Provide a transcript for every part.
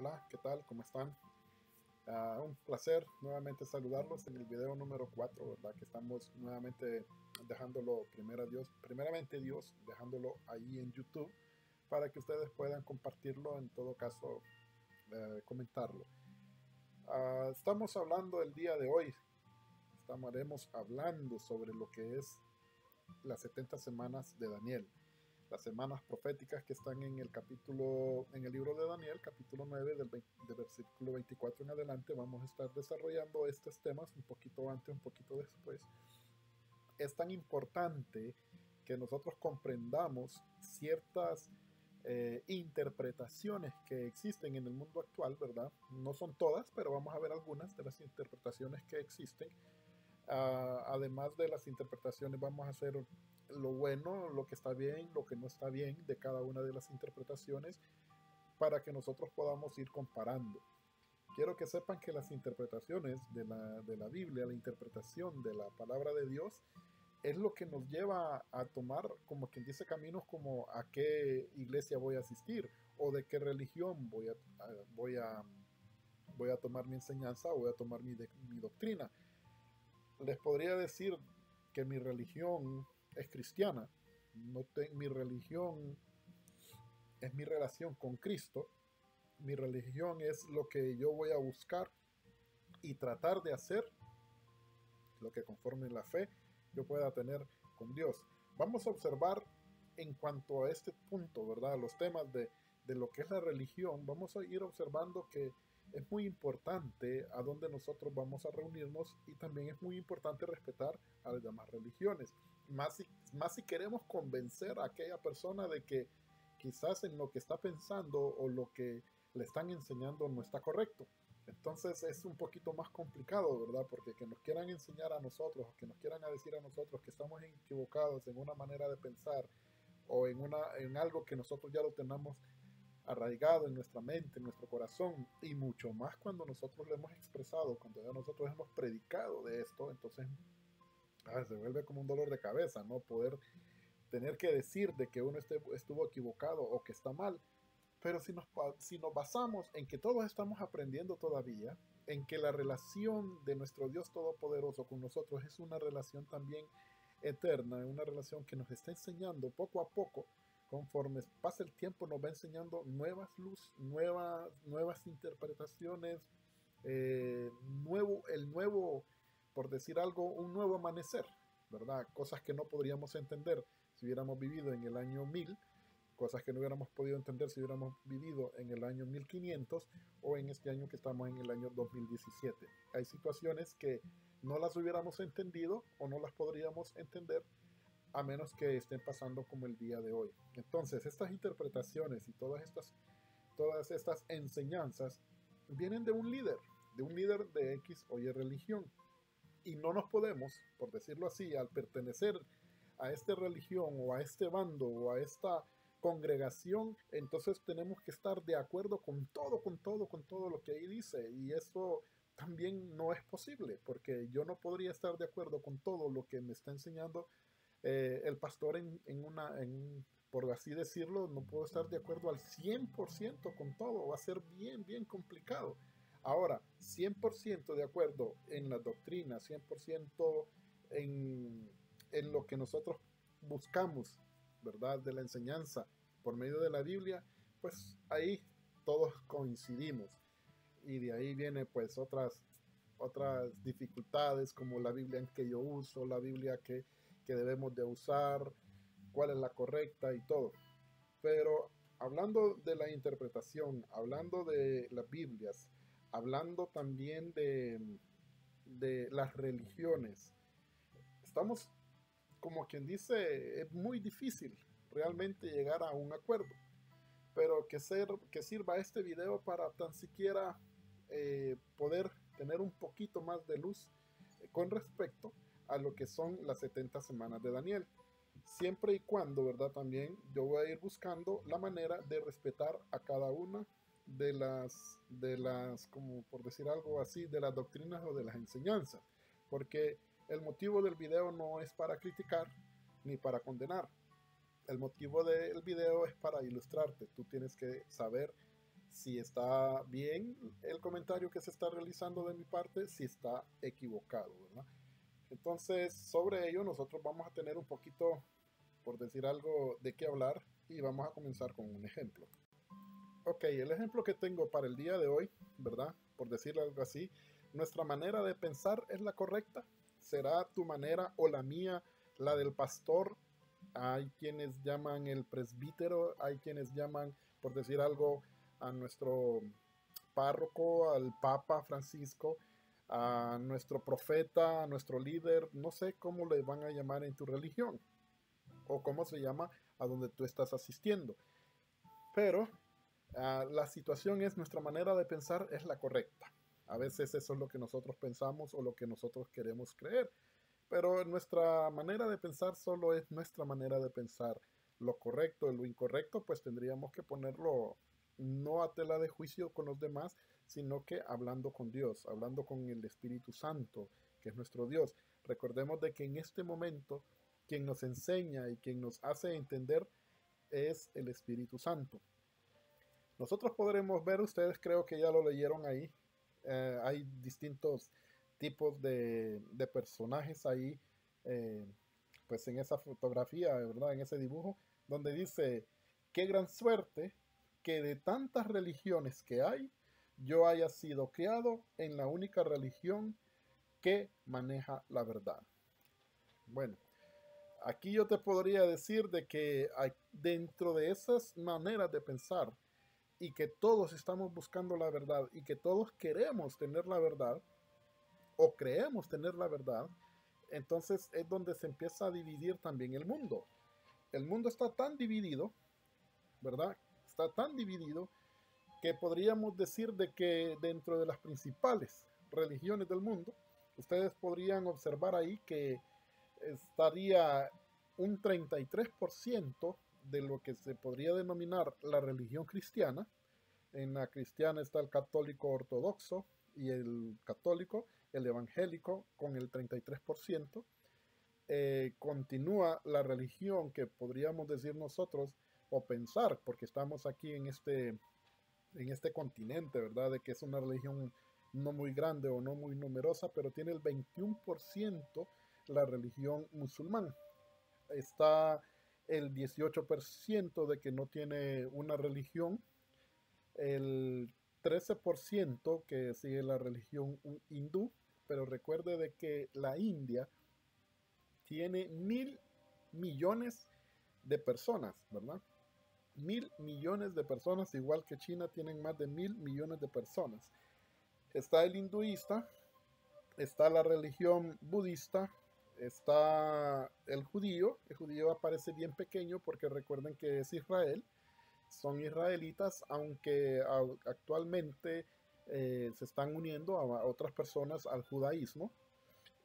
Hola, ¿qué tal? ¿Cómo están? Un placer nuevamente saludarlos en el video número 4, ¿verdad? Que estamos nuevamente dejándolo primeramente Dios, dejándolo ahí en YouTube para que ustedes puedan compartirlo, en todo caso, comentarlo. Estamos hablando el día de hoy, estaremos hablando sobre lo que es las 70 semanas de Daniel. Las semanas proféticas que están en el libro de Daniel, capítulo 9, del versículo 24 en adelante. Vamos a estar desarrollando estos temas un poquito antes, un poquito después. Es tan importante que nosotros comprendamos ciertas interpretaciones que existen en el mundo actual, ¿verdad? No son todas, pero vamos a ver algunas de las interpretaciones que existen. Además de las interpretaciones, vamos a hacer lo bueno, lo que está bien, lo que no está bien de cada una de las interpretaciones para que nosotros podamos ir comparando. Quiero que sepan que las interpretaciones de la Biblia, la interpretación de la palabra de Dios, es lo que nos lleva a tomar, como quien dice, caminos como a qué iglesia voy a asistir o de qué religión voy a, voy a tomar mi enseñanza o voy a tomar mi doctrina. Les podría decir que mi religión es cristiana. Mi religión es mi relación con Cristo. Mi religión es lo que yo voy a buscar y tratar de hacer, lo que conforme la fe yo pueda tener con Dios. Vamos a observar en cuanto a este punto, ¿verdad? Los temas de lo que es la religión, vamos a ir observando que es muy importante a dónde nosotros vamos a reunirnos y también es muy importante respetar a las demás religiones. Más si queremos convencer a aquella persona de que quizás en lo que está pensando o lo que le están enseñando no está correcto. Entonces es un poquito más complicado, ¿verdad? Porque que nos quieran enseñar a nosotros, que nos quieran decir a nosotros que estamos equivocados en una manera de pensar o en algo que nosotros ya lo tenemos arraigado en nuestra mente, en nuestro corazón, y mucho más cuando nosotros lo hemos expresado, cuando ya nosotros hemos predicado de esto, entonces se vuelve como un dolor de cabeza, ¿no? Poder tener que decir de que uno estuvo equivocado o que está mal. Pero si nos basamos en que todos estamos aprendiendo todavía, en que la relación de nuestro Dios Todopoderoso con nosotros es una relación también eterna, una relación que nos está enseñando poco a poco, conforme pasa el tiempo, nos va enseñando nuevas luz, nuevas interpretaciones, por decir algo, un nuevo amanecer, ¿verdad? Cosas que no podríamos entender si hubiéramos vivido en el año 1000, cosas que no hubiéramos podido entender si hubiéramos vivido en el año 1500 o en este año que estamos en el año 2017. Hay situaciones que no las hubiéramos entendido o no las podríamos entender a menos que estén pasando como el día de hoy. Entonces, estas interpretaciones y todas estas enseñanzas vienen de un líder de X o Y religión. Y no nos podemos, por decirlo así, al pertenecer a esta religión o a este bando o a esta congregación, entonces tenemos que estar de acuerdo con todo lo que ahí dice. Y eso también no es posible, porque yo no podría estar de acuerdo con todo lo que me está enseñando el pastor por así decirlo. No puedo estar de acuerdo al 100% con todo, va a ser bien complicado. Ahora, 100% de acuerdo en la doctrina, 100% en lo que nosotros buscamos, ¿verdad? De la enseñanza por medio de la Biblia, pues ahí todos coincidimos. Y de ahí viene pues otras dificultades como la Biblia en que yo uso, la Biblia que debemos de usar, cuál es la correcta y todo. Pero hablando de la interpretación, hablando de las Biblias, hablando también de las religiones, estamos, como quien dice, es muy difícil realmente llegar a un acuerdo. Pero que sirva este video para tan siquiera poder tener un poquito más de luz con respecto a lo que son las 70 semanas de Daniel. Siempre y cuando, ¿verdad? También yo voy a ir buscando la manera de respetar a cada una como por decir algo así, de las doctrinas o de las enseñanzas. Porque el motivo del video no es para criticar ni para condenar. El motivo del video es para ilustrarte. Tú tienes que saber si está bien el comentario que se está realizando de mi parte, si está equivocado, ¿verdad? Entonces, sobre ello nosotros vamos a tener un poquito, por decir algo, de qué hablar y vamos a comenzar con un ejemplo. Ok, el ejemplo que tengo para el día de hoy, ¿verdad? Por decirlo algo así, nuestra manera de pensar es la correcta. ¿Será tu manera o la mía, la del pastor? Hay quienes llaman el presbítero, hay quienes llaman, por decir algo, a nuestro párroco, al Papa Francisco, a nuestro profeta, a nuestro líder, no sé cómo le van a llamar en tu religión o cómo se llama a donde tú estás asistiendo. Pero la situación es, nuestra manera de pensar es la correcta. A veces eso es lo que nosotros pensamos o lo que nosotros queremos creer, pero nuestra manera de pensar solo es nuestra manera de pensar. Lo correcto y lo incorrecto, pues tendríamos que ponerlo no a tela de juicio con los demás, sino que hablando con Dios, hablando con el Espíritu Santo, que es nuestro Dios. Recordemos de que en este momento quien nos enseña y quien nos hace entender es el Espíritu Santo. Nosotros podremos ver, ustedes creo que ya lo leyeron ahí, hay distintos tipos de personajes ahí, eh, pues en esa fotografía, ¿verdad? En ese dibujo, donde dice, qué gran suerte que de tantas religiones que hay, yo haya sido criado en la única religión que maneja la verdad. Bueno, aquí yo te podría decir de que dentro de esas maneras de pensar, y que todos estamos buscando la verdad y que todos queremos tener la verdad o creemos tener la verdad, entonces es donde se empieza a dividir también el mundo. El mundo está tan dividido, ¿verdad? Está tan dividido que podríamos decir de que dentro de las principales religiones del mundo, ustedes podrían observar ahí que estaría un 33% de lo que se podría denominar la religión cristiana. En la cristiana está el católico ortodoxo y el católico, el evangélico, con el 33%. Continúa la religión que podríamos decir nosotros o pensar, porque estamos aquí en este continente, ¿verdad? De que es una religión no muy grande o no muy numerosa, pero tiene el 21% la religión musulmán. Está el 18% de que no tiene una religión, el 13% que sigue la religión hindú, pero recuerde de que la India tiene 1.000 millones de personas, ¿verdad? 1.000 millones de personas, igual que China tienen más de 1.000 millones de personas. Está el hinduista, está la religión budista, está el judío aparece bien pequeño porque recuerden que es Israel, son israelitas, aunque actualmente se están uniendo a otras personas al judaísmo.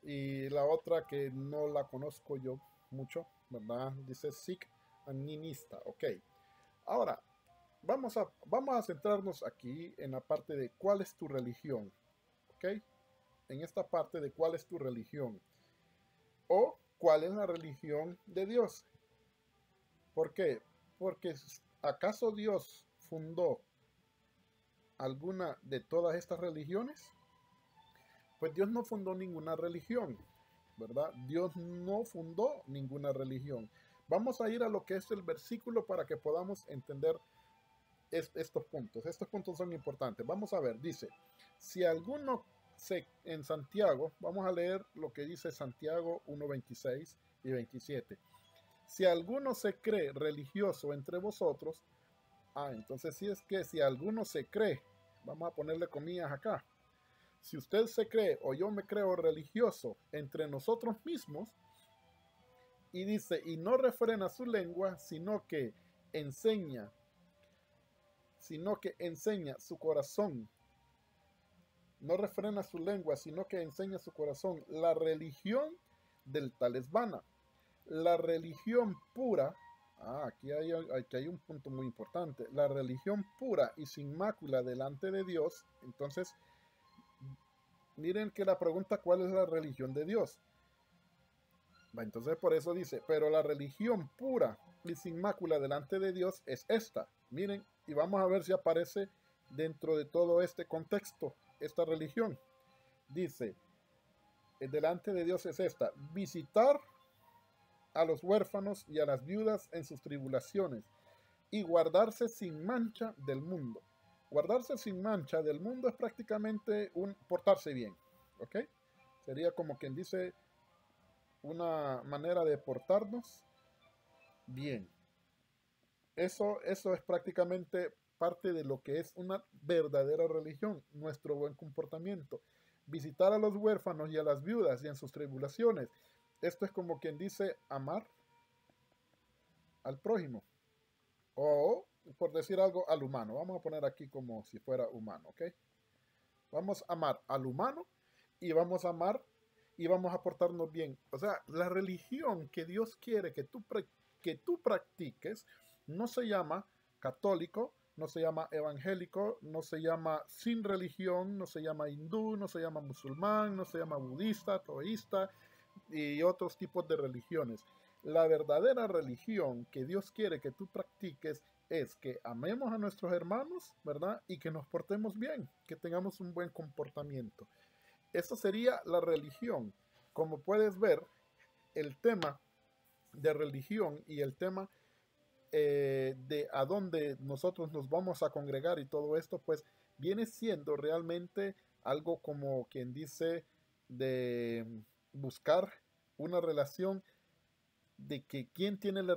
Y la otra que no la conozco yo mucho, ¿verdad? Dice Sikh Animista, ok. Ahora, vamos a centrarnos aquí en la parte de cuál es tu religión, ok. En esta parte de cuál es tu religión o cuál es la religión de Dios. ¿Por qué? Porque ¿acaso Dios fundó alguna de todas estas religiones? Pues Dios no fundó ninguna religión, ¿verdad? Dios no fundó ninguna religión. Vamos a ir a lo que es el versículo para que podamos entender estos puntos. Estos puntos son importantes. Vamos a ver, dice, si alguno en Santiago, vamos a leer lo que dice Santiago 1:26 y 27. Si alguno se cree religioso entre vosotros, entonces sí es que si alguno se cree, vamos a ponerle comillas acá, si usted se cree o yo me creo religioso entre nosotros mismos, y dice, y no refrena su lengua, enseña, sino que enseña su corazón, no refrena su lengua, sino que enseña su corazón, la religión del tal es vana. La religión pura, aquí hay un punto muy importante, la religión pura y sin mácula delante de Dios. Entonces, miren que la pregunta, ¿cuál es la religión de Dios? Entonces por eso dice, pero la religión pura y sin mácula delante de Dios es esta. Miren, y vamos a ver si aparece dentro de todo este contexto, esta religión. Dice, delante de Dios es esta: visitar a los huérfanos y a las viudas en sus tribulaciones y guardarse sin mancha del mundo. Guardarse sin mancha del mundo es prácticamente un portarse bien, ¿ok? Sería como quien dice una manera de portarnos bien. Eso es prácticamente parte de lo que es una verdadera religión, nuestro buen comportamiento. Visitar a los huérfanos y a las viudas y en sus tribulaciones. Esto es como quien dice amar al prójimo. O, por decir algo, al humano. Vamos a poner aquí como si fuera humano, ¿ok? Vamos a amar al humano y vamos a amar y vamos a portarnos bien. O sea, la religión que Dios quiere que tú practiques no se llama católico, no se llama evangélico, no se llama sin religión, no se llama hindú, no se llama musulmán, no se llama budista, taoísta y otros tipos de religiones. La verdadera religión que Dios quiere que tú practiques es que amemos a nuestros hermanos, ¿verdad? Y que nos portemos bien, que tengamos un buen comportamiento. Eso sería la religión. Como puedes ver, el tema de religión y el tema de a dónde nosotros nos vamos a congregar y todo esto, pues viene siendo realmente algo como quien dice de buscar una relación de que quién tiene la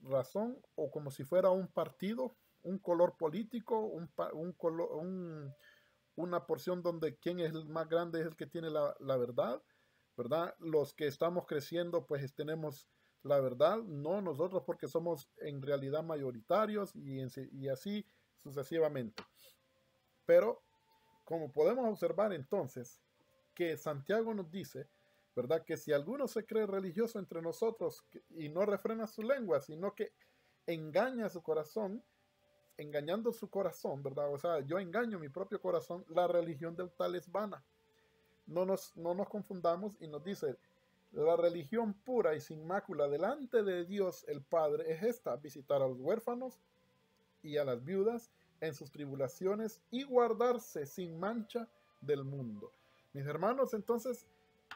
razón o como si fuera un partido, un color político, una porción donde quién es el más grande es el que tiene la verdad, ¿verdad? Los que estamos creciendo pues tenemos la verdad, no nosotros porque somos en realidad mayoritarios y así sucesivamente. Pero como podemos observar entonces que Santiago nos dice, ¿verdad? Que si alguno se cree religioso entre nosotros y no refrena su lengua, sino que engaña su corazón, engañando su corazón, ¿verdad? O sea, yo engaño mi propio corazón, la religión del tal es vana. No nos confundamos y nos dice, la religión pura y sin mácula delante de Dios el Padre es esta: visitar a los huérfanos y a las viudas en sus tribulaciones y guardarse sin mancha del mundo. Mis hermanos, entonces,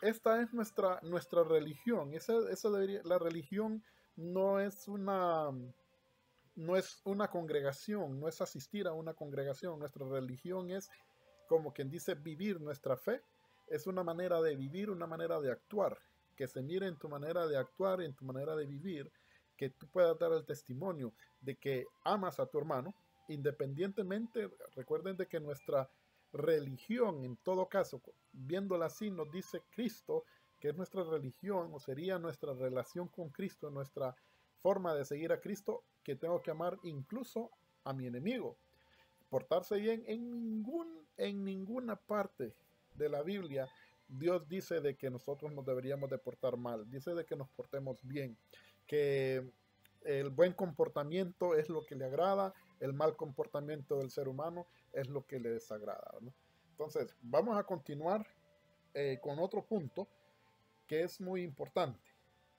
esta es nuestra religión. Esa debería, la religión no es no es una congregación, no es asistir a una congregación. Nuestra religión es, como quien dice, vivir nuestra fe. Es una manera de vivir, una manera de actuar, que se mire en tu manera de actuar, en tu manera de vivir, que tú puedas dar el testimonio de que amas a tu hermano, independientemente. Recuerden de que nuestra religión, en todo caso, viéndola así, nos dice Cristo, que es nuestra religión, o sería nuestra relación con Cristo, nuestra forma de seguir a Cristo, que tengo que amar incluso a mi enemigo. Portarse bien en ninguna parte de la Biblia Dios dice de que nosotros nos deberíamos de portar mal, dice de que nos portemos bien, que el buen comportamiento es lo que le agrada, el mal comportamiento del ser humano es lo que le desagrada, ¿no? Entonces, vamos a continuar con otro punto que es muy importante.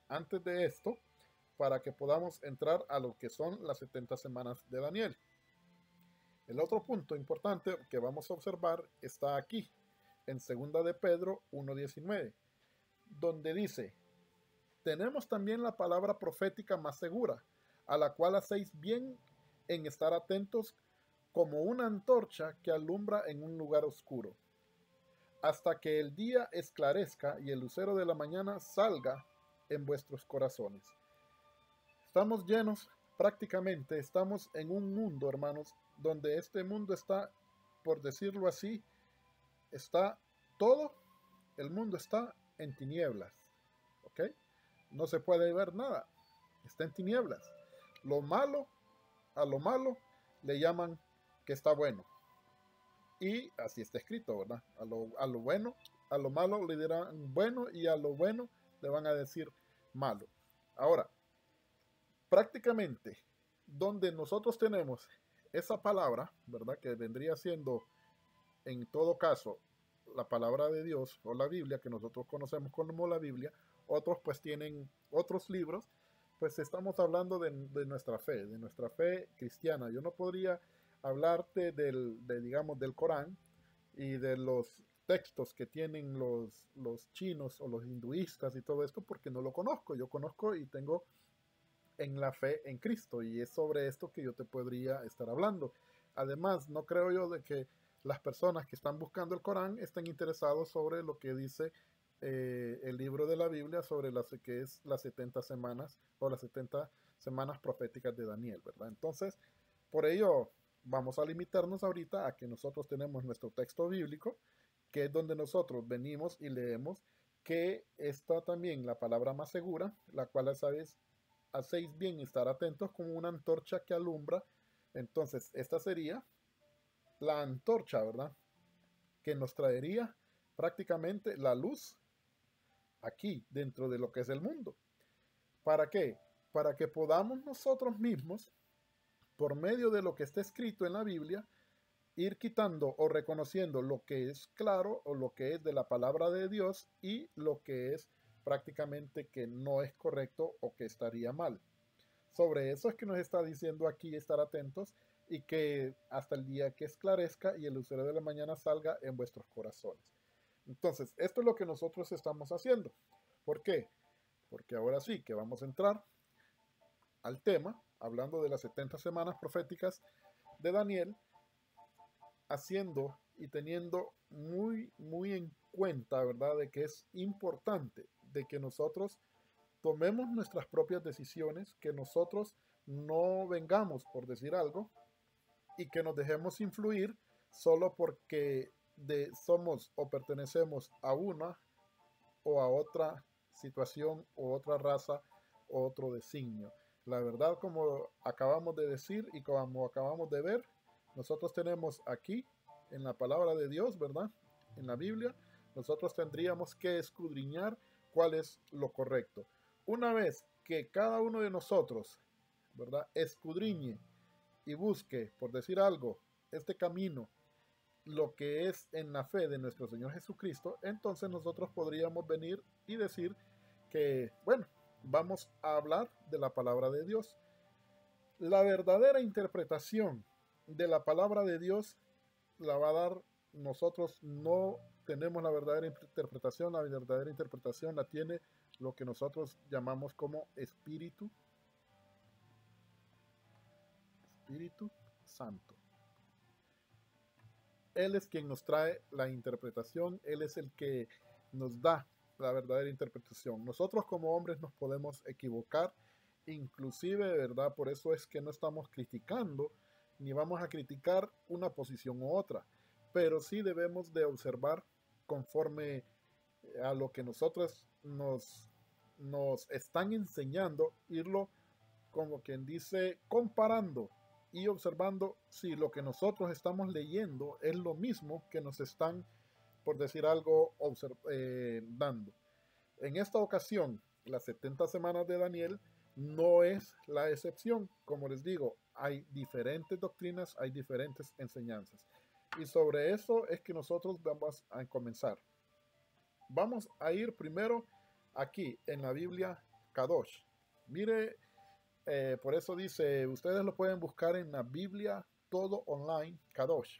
Antes de esto, para que podamos entrar a lo que son las 70 semanas de Daniel. El otro punto importante que vamos a observar está aquí, en 2 de Pedro 1:19, donde dice, tenemos también la palabra profética más segura, a la cual hacéis bien en estar atentos como una antorcha que alumbra en un lugar oscuro, hasta que el día esclarezca y el lucero de la mañana salga en vuestros corazones. Estamos llenos, prácticamente estamos en un mundo, hermanos, donde este mundo está, por decirlo así, está todo, el mundo está en tinieblas, ¿ok? No se puede ver nada, está en tinieblas. Lo malo, a lo malo le llaman que está bueno. Y así está escrito, ¿verdad? A lo bueno, a lo malo le dirán bueno y a lo bueno le van a decir malo. Ahora, prácticamente, donde nosotros tenemos esa palabra, ¿verdad? Que vendría siendo, en todo caso, la palabra de Dios o la Biblia, que nosotros conocemos como la Biblia, otros pues tienen otros libros, pues estamos hablando de nuestra fe cristiana. Yo no podría hablarte digamos, del Corán y de los textos que tienen los chinos o los hinduistas y todo esto, porque no lo conozco. Yo conozco y tengo en la fe en Cristo, y es sobre esto que yo te podría estar hablando. Además, no creo yo de que las personas que están buscando el Corán estén interesados sobre lo que dice el libro de la Biblia sobre las que es las 70 semanas o las 70 semanas proféticas de Daniel, ¿verdad? Entonces, por ello vamos a limitarnos ahorita a que nosotros tenemos nuestro texto bíblico, que es donde nosotros venimos y leemos que está también la palabra más segura, la cual sabes, hacéis bien estar atentos como una antorcha que alumbra. Entonces, esta sería la antorcha, ¿verdad? Que nos traería prácticamente la luz aquí, dentro de lo que es el mundo. ¿Para qué? Para que podamos nosotros mismos, por medio de lo que está escrito en la Biblia, ir quitando o reconociendo lo que es claro o lo que es de la palabra de Dios y lo que es prácticamente que no es correcto o que estaría mal. Sobre eso es que nos está diciendo aquí estar atentos y que hasta el día que esclarezca y el lucero de la mañana salga en vuestros corazones. Entonces, esto es lo que nosotros estamos haciendo. ¿Por qué? Porque ahora sí que vamos a entrar al tema, hablando de las 70 semanas proféticas de Daniel, haciendo y teniendo muy en cuenta, ¿verdad?, de que es importante de que nosotros tomemos nuestras propias decisiones, que nosotros no vengamos por decir algo y que nos dejemos influir solo porque somos o pertenecemos a una o a otra situación o otra raza o otro designio. La verdad, como acabamos de decir y como acabamos de ver, nosotros tenemos aquí en la palabra de Dios, ¿verdad? En la Biblia, nosotros tendríamos que escudriñar cuál es lo correcto. Una vez que cada uno de nosotros, ¿verdad?, escudriñe y busque, por decir algo, este camino, lo que es en la fe de nuestro Señor Jesucristo, entonces nosotros podríamos venir y decir que, bueno, vamos a hablar de la palabra de Dios. La verdadera interpretación de la palabra de Dios la va a dar nosotros. No tenemos la verdadera interpretación. La verdadera interpretación la tiene lo que nosotros llamamos como Espíritu Santo. Él es quien nos trae la interpretación, Él es el que nos da la verdadera interpretación. Nosotros como hombres nos podemos equivocar, inclusive, ¿verdad? Por eso es que no estamos criticando, ni vamos a criticar una posición u otra, pero sí debemos de observar conforme a lo que nosotros nos están enseñando, irlo como quien dice comparando y observando si lo que nosotros estamos leyendo es lo mismo que nos están, por decir algo, dando. En esta ocasión, las 70 semanas de Daniel no es la excepción. Como les digo, hay diferentes doctrinas, hay diferentes enseñanzas. Y sobre eso es que nosotros vamos a comenzar. Vamos a ir primero aquí en la Biblia Kadosh. Mire, por eso dice, ustedes lo pueden buscar en la Biblia todo online, Kadosh,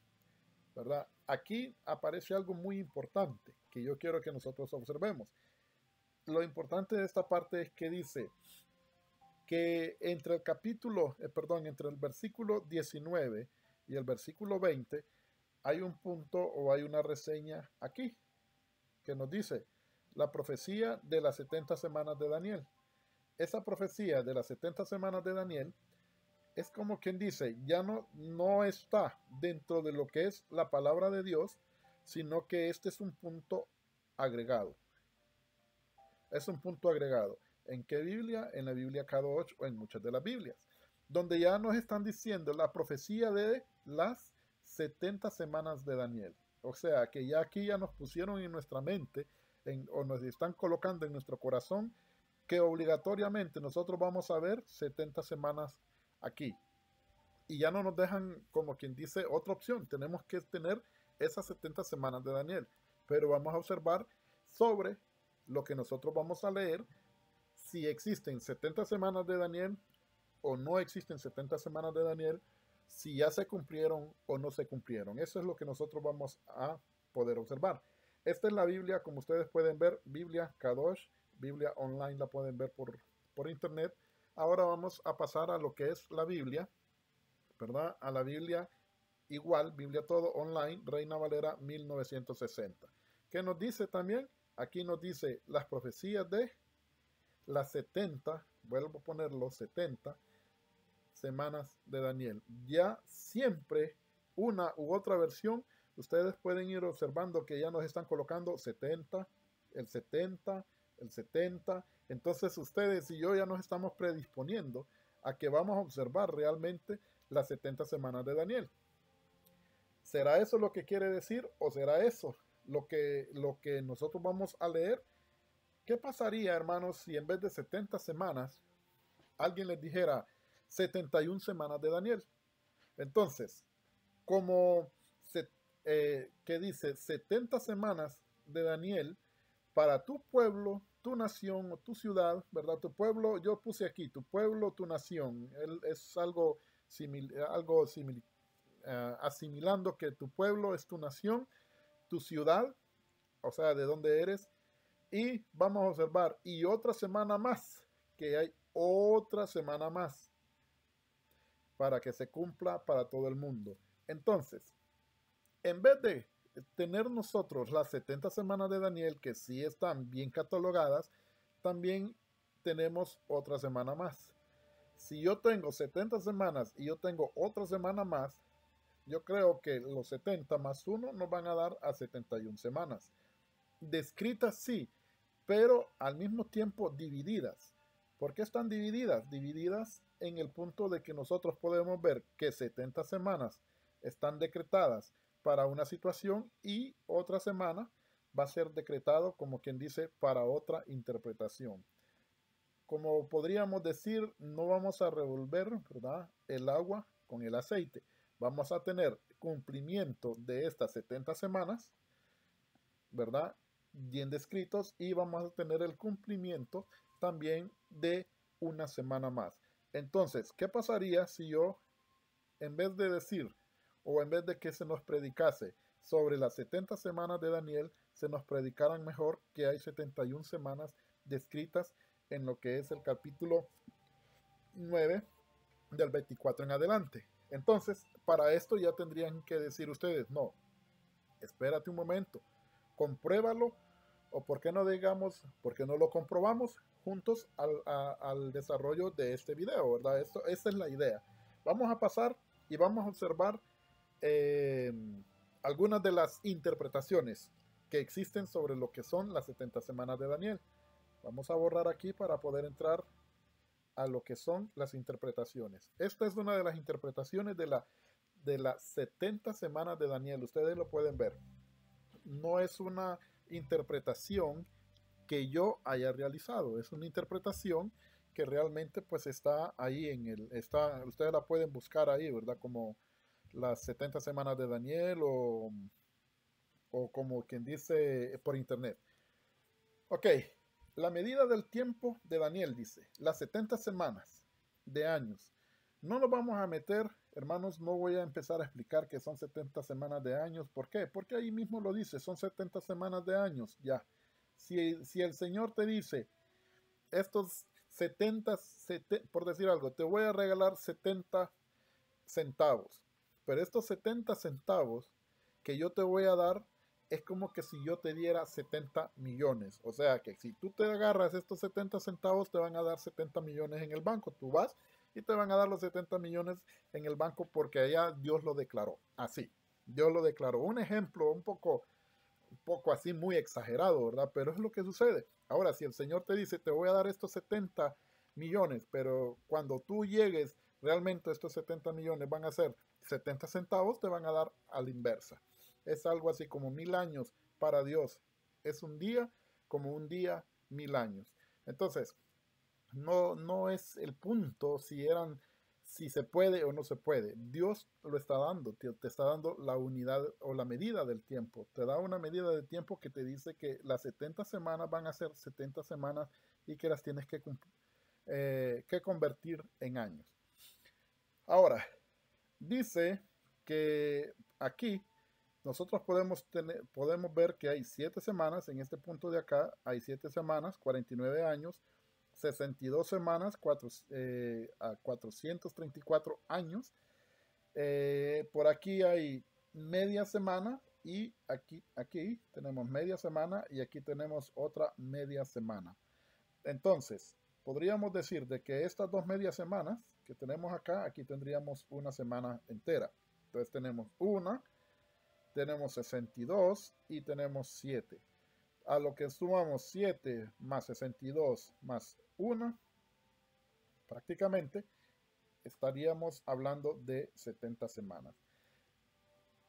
¿verdad? Aquí aparece algo muy importante que yo quiero que nosotros observemos. Lo importante de esta parte es que dice que entre entre el versículo 19 y el versículo 20 hay un punto o hay una reseña aquí que nos dice la profecía de las 70 semanas de Daniel. Esa profecía de las 70 semanas de Daniel es como quien dice, ya no está dentro de lo que es la palabra de Dios, sino que este es un punto agregado. Es un punto agregado. ¿En qué Biblia? En la Biblia Kadosh o en muchas de las Biblias, donde ya nos están diciendo la profecía de las 70 semanas de Daniel. O sea, que ya aquí ya nos pusieron en nuestra mente o nos están colocando en nuestro corazón que obligatoriamente nosotros vamos a ver 70 semanas aquí. Y ya no nos dejan, como quien dice, otra opción. Tenemos que tener esas 70 semanas de Daniel. Pero vamos a observar sobre lo que nosotros vamos a leer, si existen 70 semanas de Daniel o no existen 70 semanas de Daniel, si ya se cumplieron o no se cumplieron. Eso es lo que nosotros vamos a poder observar. Esta es la Biblia, como ustedes pueden ver, Biblia Kadosh, Biblia online, la pueden ver por internet. Ahora vamos a pasar a lo que es la Biblia, ¿verdad? A la Biblia igual, Biblia todo online, Reina Valera 1960. ¿Qué nos dice también? Aquí nos dice las profecías de las 70, vuelvo a poner los 70 semanas de Daniel. Ya siempre una u otra versión, ustedes pueden ir observando que ya nos están colocando 70, el 70, el 70. Entonces ustedes y yo ya nos estamos predisponiendo a que vamos a observar realmente las 70 semanas de Daniel. ¿Será eso lo que quiere decir o será eso lo que nosotros vamos a leer? ¿Qué pasaría, hermanos, si en vez de 70 semanas alguien les dijera 71 semanas de Daniel? Entonces, como que dice 70 semanas de Daniel para tu pueblo, tu nación o tu ciudad, ¿verdad? Tu pueblo, yo puse aquí, tu pueblo, tu nación. Es algo similar, asimilando que tu pueblo es tu nación, tu ciudad, o sea, de dónde eres. Y vamos a observar, y otra semana más, que hay otra semana más para que se cumpla para todo el mundo. Entonces, en vez de tener nosotros las 70 semanas de Daniel, que sí están bien catalogadas, también tenemos otra semana más. Si yo tengo 70 semanas y yo tengo otra semana más, yo creo que los 70 más 1 nos van a dar a 71 semanas. Descritas sí, pero al mismo tiempo divididas. ¿Por qué están divididas? Divididas en el punto de que nosotros podemos ver que 70 semanas están decretadas para una situación y otra semana va a ser decretado, como quien dice, para otra interpretación. Como podríamos decir, no vamos a revolver, ¿verdad?, el agua con el aceite. Vamos a tener cumplimiento de estas 70 semanas, ¿verdad?, bien descritos, y vamos a tener el cumplimiento también de una semana más. Entonces, ¿qué pasaría si yo, en vez de decir, o en vez de que se nos predicase sobre las 70 semanas de Daniel, se nos predicaran mejor que hay 71 semanas descritas en lo que es el capítulo 9 del 24 en adelante? Entonces, para esto ya tendrían que decir ustedes, no, espérate un momento, compruébalo, o por qué no digamos, por qué no lo comprobamos juntos al desarrollo de este video, ¿verdad? Esta es la idea. Vamos a pasar y vamos a observar algunas de las interpretaciones que existen sobre lo que son las 70 semanas de Daniel. Vamos a borrar aquí para poder entrar a lo que son las interpretaciones. Esta es una de las interpretaciones de las 70 semanas de Daniel. Ustedes lo pueden ver. No es una interpretación que yo haya realizado, es una interpretación que realmente pues está ahí ustedes la pueden buscar ahí, ¿verdad? Como las 70 semanas de Daniel o como quien dice por internet. Ok, la medida del tiempo de Daniel dice, las 70 semanas de años. No nos vamos a meter, hermanos, no voy a empezar a explicar que son 70 semanas de años. ¿Por qué? Porque ahí mismo lo dice, son 70 semanas de años, ya. Si el Señor te dice, estos 70, por decir algo, te voy a regalar 70 centavos, pero estos 70 centavos que yo te voy a dar es como que si yo te diera 70 millones. O sea que si tú te agarras estos 70 centavos, te van a dar 70 millones en el banco. Tú vas y te van a dar los 70 millones en el banco porque allá Dios lo declaró. Así, Dios lo declaró. Un ejemplo un poco así muy exagerado, ¿verdad? Pero es lo que sucede. Ahora, si el Señor te dice, te voy a dar estos 70 millones, pero cuando tú llegues, realmente estos 70 millones van a ser 70 centavos, te van a dar a la inversa. Es algo así como 1000 años para Dios. Es un día como un día, 1000 años. Entonces, no es el punto si se puede o no se puede. Dios lo está dando, te está dando la unidad o la medida del tiempo. Te da una medida de tiempo que te dice que las 70 semanas van a ser 70 semanas y que las tienes que convertir en años. Ahora, dice que aquí nosotros podemos ver que hay 7 semanas, en este punto de acá hay 7 semanas, 49 años, 62 semanas, a 434 años. Por aquí hay media semana y aquí tenemos media semana y aquí tenemos otra media semana. Entonces, podríamos decir de que estas dos medias semanas que tenemos acá, aquí tendríamos una semana entera. Entonces tenemos 62 y tenemos 7. A lo que sumamos 7 más 62 más 1, prácticamente estaríamos hablando de 70 semanas.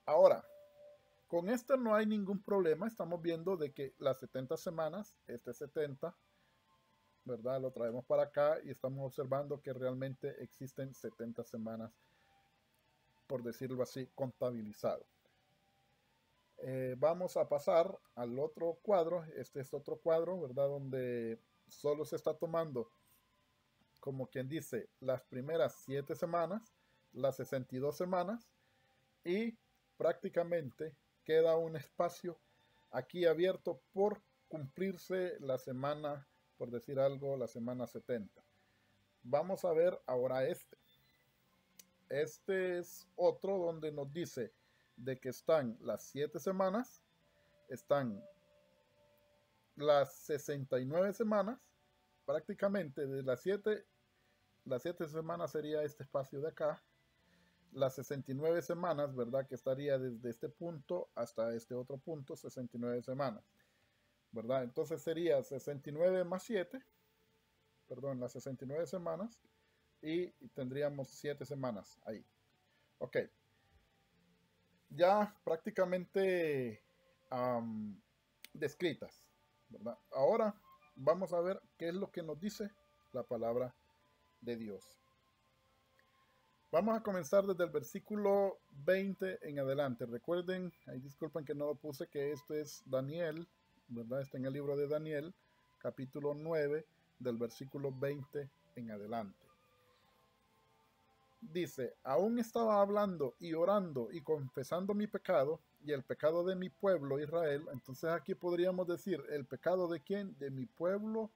Ahora, con esto no hay ningún problema. Estamos viendo de que las 70 semanas, 70, ¿verdad? Lo traemos para acá y estamos observando que realmente existen 70 semanas, por decirlo así, contabilizado. Vamos a pasar al otro cuadro. Este es otro cuadro, ¿verdad? Donde solo se está tomando, como quien dice, las primeras 7 semanas, las 62 semanas, y prácticamente queda un espacio aquí abierto por cumplirse la semana, por decir algo, la semana 70. Vamos a ver ahora este. Este es otro donde nos dice de que están las 7 semanas, están las 69 semanas, prácticamente de las 7 semanas sería este espacio de acá, las 69 semanas, ¿verdad? Que estaría desde este punto hasta este otro punto, 69 semanas, ¿verdad? Entonces sería 69 más 7, perdón, las 69 semanas, y tendríamos 7 semanas ahí. Ok. Ya prácticamente descritas, ¿verdad? Ahora vamos a ver qué es lo que nos dice la palabra de Dios. Vamos a comenzar desde el versículo 20 en adelante. Recuerden, ahí disculpen que no lo puse, que esto es Daniel, ¿verdad? Está en el libro de Daniel, capítulo 9, del versículo 20 en adelante. Dice, aún estaba hablando y orando y confesando mi pecado y el pecado de mi pueblo Israel. Entonces aquí podríamos decir, ¿el pecado de quién? De mi pueblo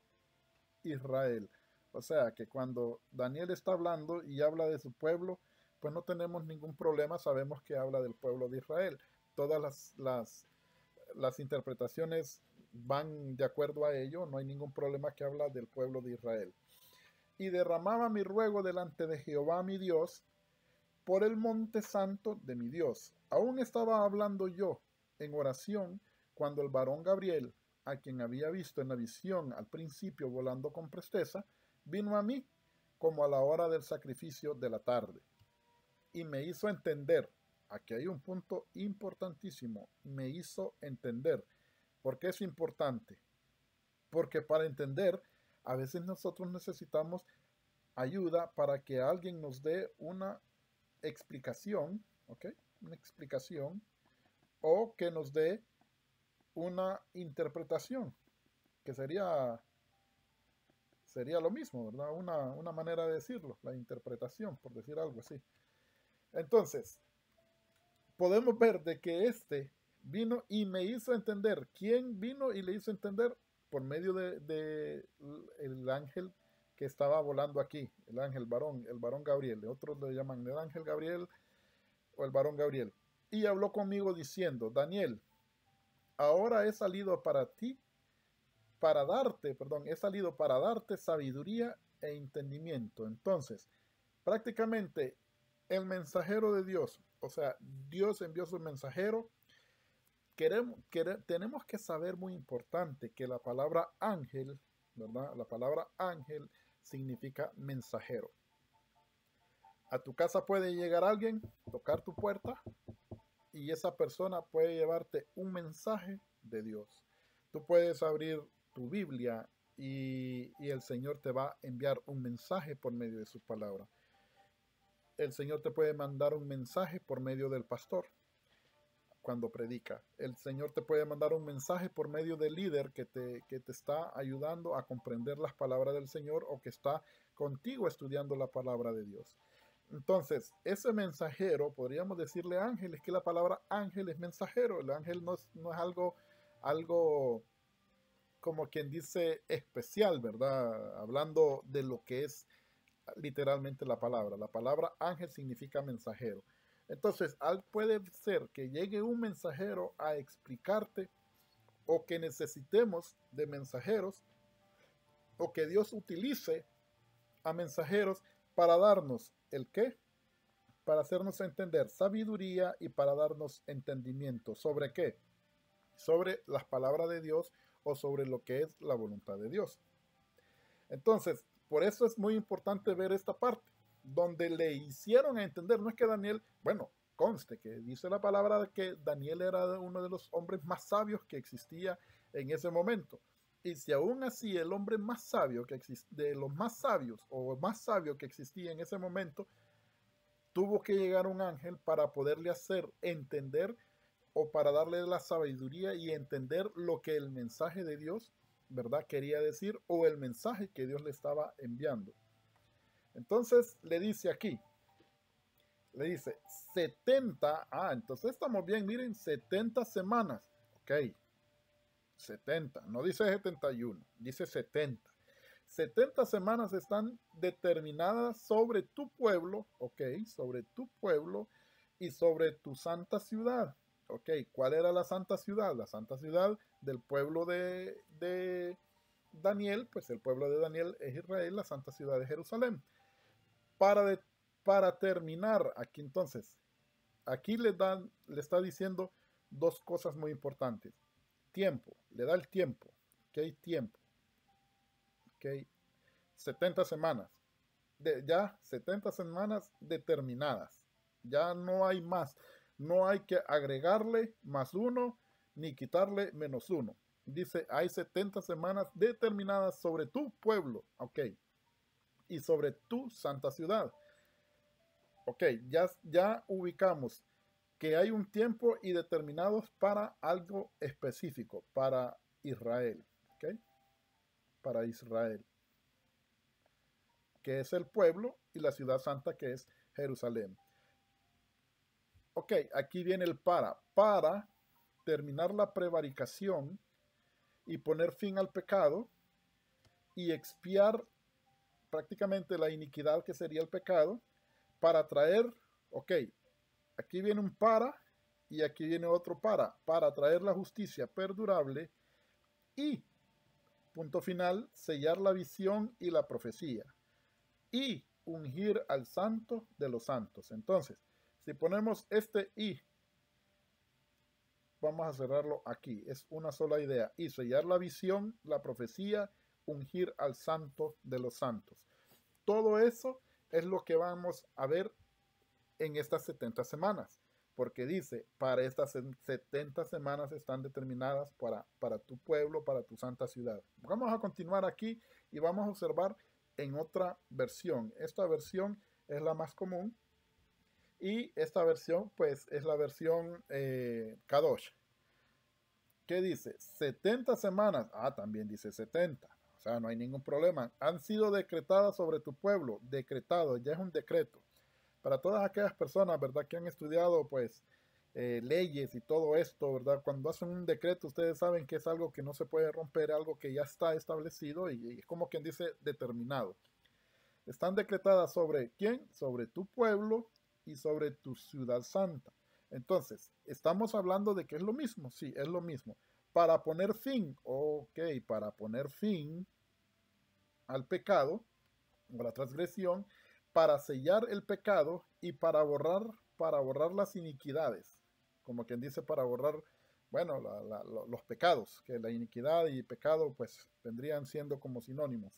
Israel. O sea que cuando Daniel está hablando y habla de su pueblo, pues no tenemos ningún problema, sabemos que habla del pueblo de Israel. Todas las interpretaciones van de acuerdo a ello, no hay ningún problema que habla del pueblo de Israel. Y derramaba mi ruego delante de Jehová mi Dios por el monte santo de mi Dios. Aún estaba hablando yo en oración cuando el varón Gabriel, a quien había visto en la visión al principio volando con presteza, vino a mí como a la hora del sacrificio de la tarde y me hizo entender. Aquí hay un punto importantísimo. Me hizo entender. ¿Por qué es importante? Porque para entender, a veces nosotros necesitamos ayuda para que alguien nos dé una explicación, ¿ok? Una explicación, o que nos dé una interpretación, que sería lo mismo, ¿verdad? Una manera de decirlo, la interpretación, por decir algo así. Entonces, podemos ver de que este vino y me hizo entender. ¿Quién vino y le hizo entender? Por medio de el ángel que estaba volando aquí, el ángel varón, el varón Gabriel. Otros le llaman el ángel Gabriel o el varón Gabriel. Y habló conmigo diciendo, Daniel, ahora he salido para darte sabiduría e entendimiento. Entonces, prácticamente el mensajero de Dios, o sea, Dios envió su mensajero. Tenemos que saber muy importante que la palabra ángel, ¿verdad? La palabra ángel significa mensajero. A tu casa puede llegar alguien, tocar tu puerta y esa persona puede llevarte un mensaje de Dios. Tú puedes abrir tu Biblia y el Señor te va a enviar un mensaje por medio de su palabra. El Señor te puede mandar un mensaje por medio del pastor cuando predica. El Señor te puede mandar un mensaje por medio del líder que te está ayudando a comprender las palabras del Señor o que está contigo estudiando la palabra de Dios. Entonces, ese mensajero, podríamos decirle ángel, es que la palabra ángel es mensajero. El ángel no es algo como quien dice especial, ¿verdad? Hablando de lo que es literalmente la palabra. La palabra ángel significa mensajero. Entonces, puede ser que llegue un mensajero a explicarte o que necesitemos de mensajeros o que Dios utilice a mensajeros para darnos el qué, para hacernos entender sabiduría y para darnos entendimiento. ¿Sobre qué? Sobre las palabras de Dios o sobre lo que es la voluntad de Dios. Entonces, por eso es muy importante ver esta parte, donde le hicieron a entender, no es que Daniel, bueno, conste que dice la palabra de que Daniel era uno de los hombres más sabios que existía en ese momento. Y si aún así el hombre más sabio que de los más sabios o más sabio que existía en ese momento, tuvo que llegar un ángel para poderle hacer entender o para darle la sabiduría y entender lo que el mensaje de Dios, ¿verdad?, quería decir o el mensaje que Dios le estaba enviando. Entonces le dice aquí, le dice 70, entonces estamos bien, miren, 70 semanas, ok, 70, no dice 71, dice 70. 70 semanas están determinadas sobre tu pueblo, ok, sobre tu pueblo y sobre tu santa ciudad. Ok, ¿cuál era la santa ciudad? La santa ciudad del pueblo de Daniel, pues el pueblo de Daniel es Israel, la santa ciudad de Jerusalén. Para, para terminar, aquí entonces, aquí le está diciendo dos cosas muy importantes. Tiempo, le da el tiempo, ok, tiempo, ok, 70 semanas, ya 70 semanas determinadas, ya no hay más, no hay que agregarle más uno ni quitarle menos uno. Dice, hay 70 semanas determinadas sobre tu pueblo, ok, y sobre tu santa ciudad. Ok, ya ubicamos que hay un tiempo y determinados para algo específico, para Israel, ok, para Israel, que es el pueblo, y la ciudad santa, que es Jerusalén. Ok, aquí viene el para terminar la prevaricación y poner fin al pecado y expiar prácticamente la iniquidad que sería el pecado, para traer, ok, aquí viene un para y aquí viene otro para traer la justicia perdurable y, punto final, sellar la visión y la profecía y ungir al santo de los santos. Entonces, si ponemos este y, vamos a cerrarlo aquí, es una sola idea, y sellar la visión, la profecía, ungir al santo de los santos. Todo eso es lo que vamos a ver en estas 70 semanas, porque dice, para estas 70 semanas están determinadas para tu pueblo, para tu santa ciudad. Vamos a continuar aquí y vamos a observar en otra versión. Esta versión es la más común y esta versión pues es la versión Kadosh. ¿Qué dice? 70 semanas. También dice 70. O sea, no hay ningún problema. Han sido decretadas sobre tu pueblo. Decretado, ya es un decreto. Para todas aquellas personas, ¿verdad?, que han estudiado, pues, leyes y todo esto, ¿verdad? Cuando hacen un decreto, ustedes saben que es algo que no se puede romper, algo que ya está establecido y es como quien dice determinado. Están decretadas sobre quién, sobre tu pueblo y sobre tu ciudad santa. Entonces, estamos hablando de que es lo mismo, sí, es lo mismo. Para poner fin, ok, para poner fin al pecado o la transgresión, para sellar el pecado y para borrar las iniquidades. Como quien dice, para borrar, bueno, los pecados, que la iniquidad y pecado pues vendrían siendo como sinónimos.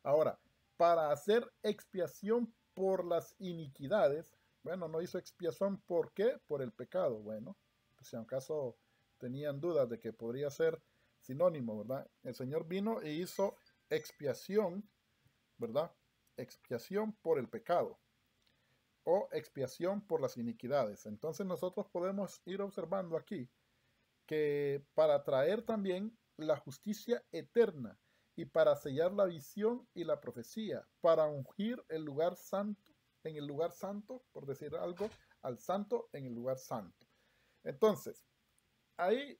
Ahora, para hacer expiación por las iniquidades, bueno, no hizo expiación, ¿por qué? Por el pecado. Bueno, pues si acaso tenían dudas de que podría ser sinónimo, ¿verdad? El Señor vino e hizo expiación, ¿verdad? Expiación por el pecado o expiación por las iniquidades. Entonces nosotros podemos ir observando aquí que para traer también la justicia eterna y para sellar la visión y la profecía, para ungir el lugar santo, en el lugar santo, por decir algo, al santo en el lugar santo. Entonces, ahí,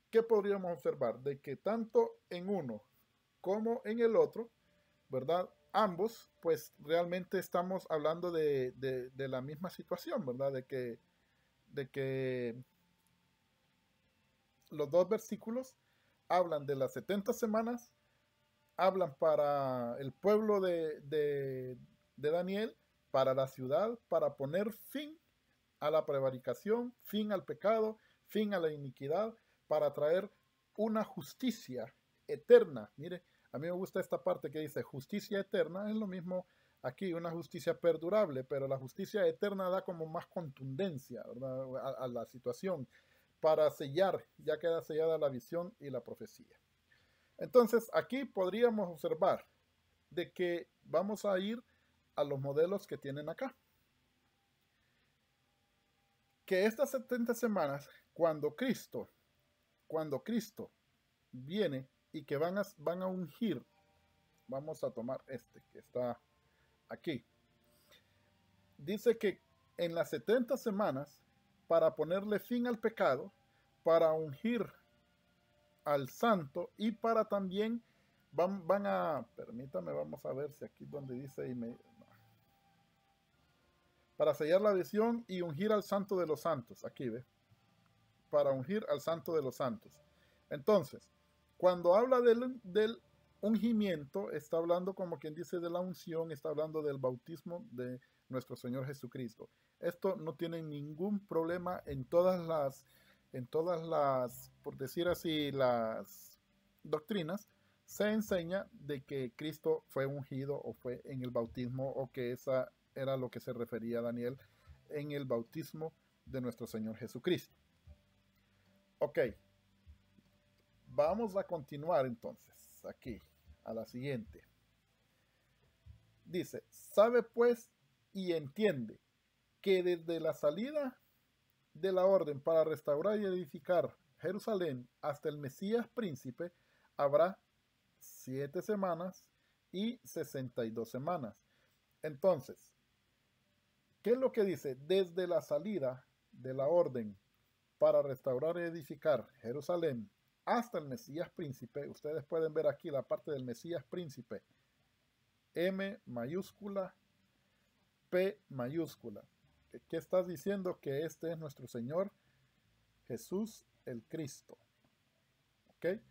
¿qué podríamos observar? De que tanto en uno como en el otro, ¿verdad? Ambos, pues realmente estamos hablando de la misma situación, ¿verdad? De que los dos versículos hablan de las 70 semanas, hablan para el pueblo de Daniel, para la ciudad, para poner fin a la prevaricación, fin al pecado, fin a la iniquidad, para traer una justicia eterna. Mire, a mí me gusta esta parte que dice justicia eterna, es lo mismo aquí, una justicia perdurable, pero la justicia eterna da como más contundencia, ¿verdad? A la situación, para sellar, ya queda sellada la visión y la profecía. Entonces, aquí podríamos observar de que vamos a ir a los modelos que tienen acá. Que estas 70 semanas, cuando Cristo viene y que van a ungir, vamos a tomar este que está aquí. Dice que en las 70 semanas, para ponerle fin al pecado, para ungir al santo y para también van a, permítame, vamos a ver si aquí donde dice para sellar la visión y ungir al santo de los santos, aquí ve, para ungir al santo de los santos. Entonces, cuando habla del ungimiento, está hablando como quien dice de la unción, está hablando del bautismo de nuestro Señor Jesucristo. Esto no tiene ningún problema en todas las, por decir así, las doctrinas, se enseña de que Cristo fue ungido o fue en el bautismo, o que esa era lo que se refería a Daniel en el bautismo de nuestro Señor Jesucristo. Ok, vamos a continuar entonces aquí a la siguiente. Dice, sabe pues y entiende que desde la salida de la orden para restaurar y edificar Jerusalén hasta el Mesías príncipe habrá 7 semanas y 62 semanas. Entonces, ¿qué es lo que dice? Desde la salida de la orden para restaurar y edificar Jerusalén hasta el Mesías príncipe, ustedes pueden ver aquí la parte del Mesías príncipe, M mayúscula, P mayúscula. ¿Qué estás diciendo? Que este es nuestro Señor Jesús el Cristo. ¿Ok?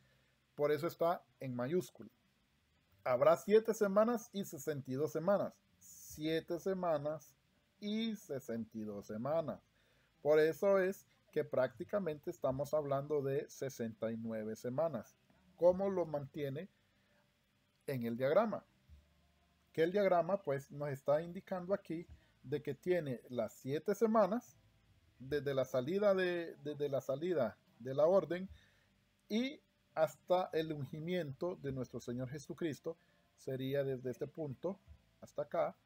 Por eso está en mayúscula. Habrá 7 semanas y 62 semanas. 7 semanas y 62 semanas. Por eso es que prácticamente estamos hablando de 69 semanas. ¿Cómo lo mantiene en el diagrama? Que el diagrama pues nos está indicando aquí de que tiene las 7 semanas desde la salida de la orden y hasta el ungimiento de nuestro Señor Jesucristo, sería desde este punto hasta acá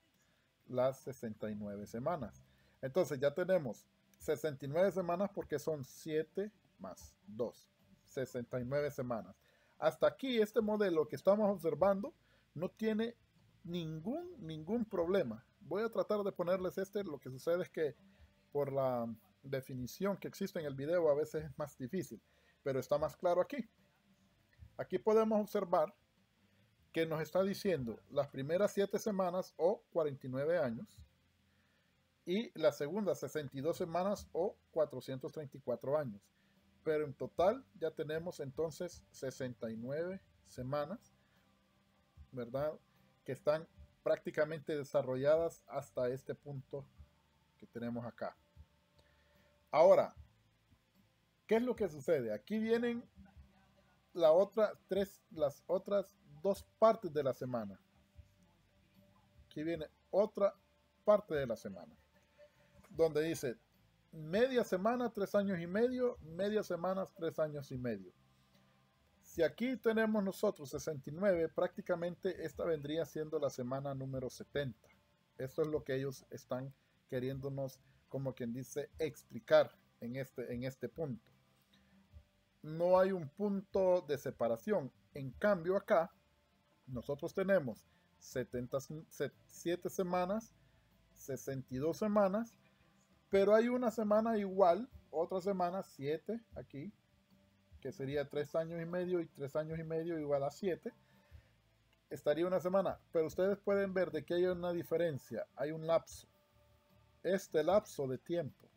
las 69 semanas. Entonces ya tenemos 69 semanas porque son 7 más 2, 69 semanas. Hasta aquí este modelo que estamos observando no tiene ningún problema. Voy a tratar de ponerles lo que sucede es que por la definición que existe en el video a veces es más difícil, pero está más claro aquí. Aquí podemos observar que nos está diciendo las primeras 7 semanas o 49 años y las segundas 62 semanas o 434 años. Pero en total ya tenemos entonces 69 semanas, ¿verdad? Que están prácticamente desarrolladas hasta este punto que tenemos acá. Ahora, ¿qué es lo que sucede? Aquí vienen las otras 2 partes de la semana. Aquí viene otra parte de la semana, donde dice media semana 3 años y medio, media semana 3 años y medio. Si aquí tenemos nosotros 69, prácticamente esta vendría siendo la semana número 70. Esto es lo que ellos están queriéndonos, como quien dice, explicar en este punto. No hay un punto de separación. En cambio acá, nosotros tenemos 7 semanas 62 semanas, pero hay una semana igual, otra semana 7 aquí, que sería 3 años y medio, y 3 años y medio igual a 7. Estaría una semana, pero ustedes pueden ver de que hay una diferencia, hay un lapso. Este lapso de tiempo,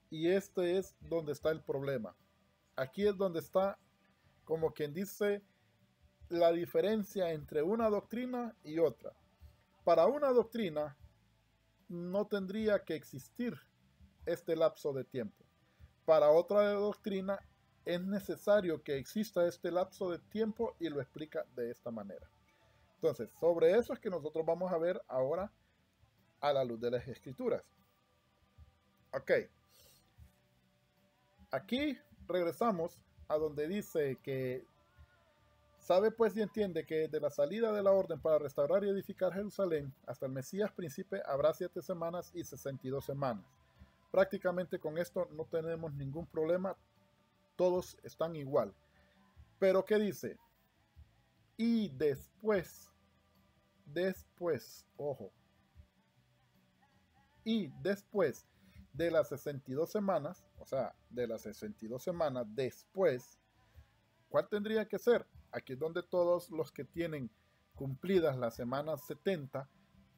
y este es donde está el problema. Aquí es donde está, como quien dice, la diferencia entre una doctrina y otra. Para una doctrina no tendría que existir este lapso de tiempo. Para otra doctrina es necesario que exista este lapso de tiempo, y lo explica de esta manera. Entonces, sobre eso es que nosotros vamos a ver ahora a la luz de las escrituras. Ok. Aquí regresamos a donde dice que sabe pues y entiende que de la salida de la orden para restaurar y edificar Jerusalén hasta el Mesías príncipe habrá 7 semanas y 62 semanas. Prácticamente con esto no tenemos ningún problema, todos están igual. Pero ¿qué dice? Y después, ojo, y después de las 62 semanas, o sea, de las 62 semanas después, ¿cuál tendría que ser? Aquí es donde todos los que tienen cumplidas las semanas 70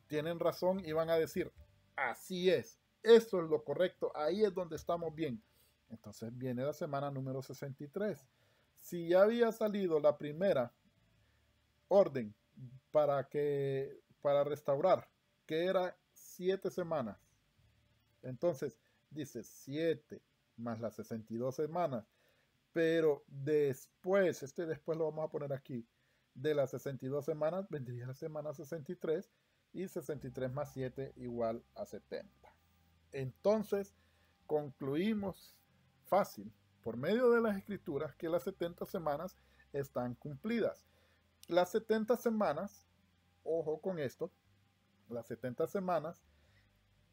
tienen razón y van a decir, así es, eso es lo correcto, ahí es donde estamos bien. Entonces viene la semana número 63. Si ya había salido la primera orden para restaurar, que era 7 semanas, entonces dice 7 más las 62 semanas, pero después, después lo vamos a poner aquí, de las 62 semanas vendría la semana 63, y 63 más 7 igual a 70. Entonces concluimos fácil, por medio de las escrituras, que las 70 semanas están cumplidas. Las 70 semanas, ojo con esto, las 70 semanas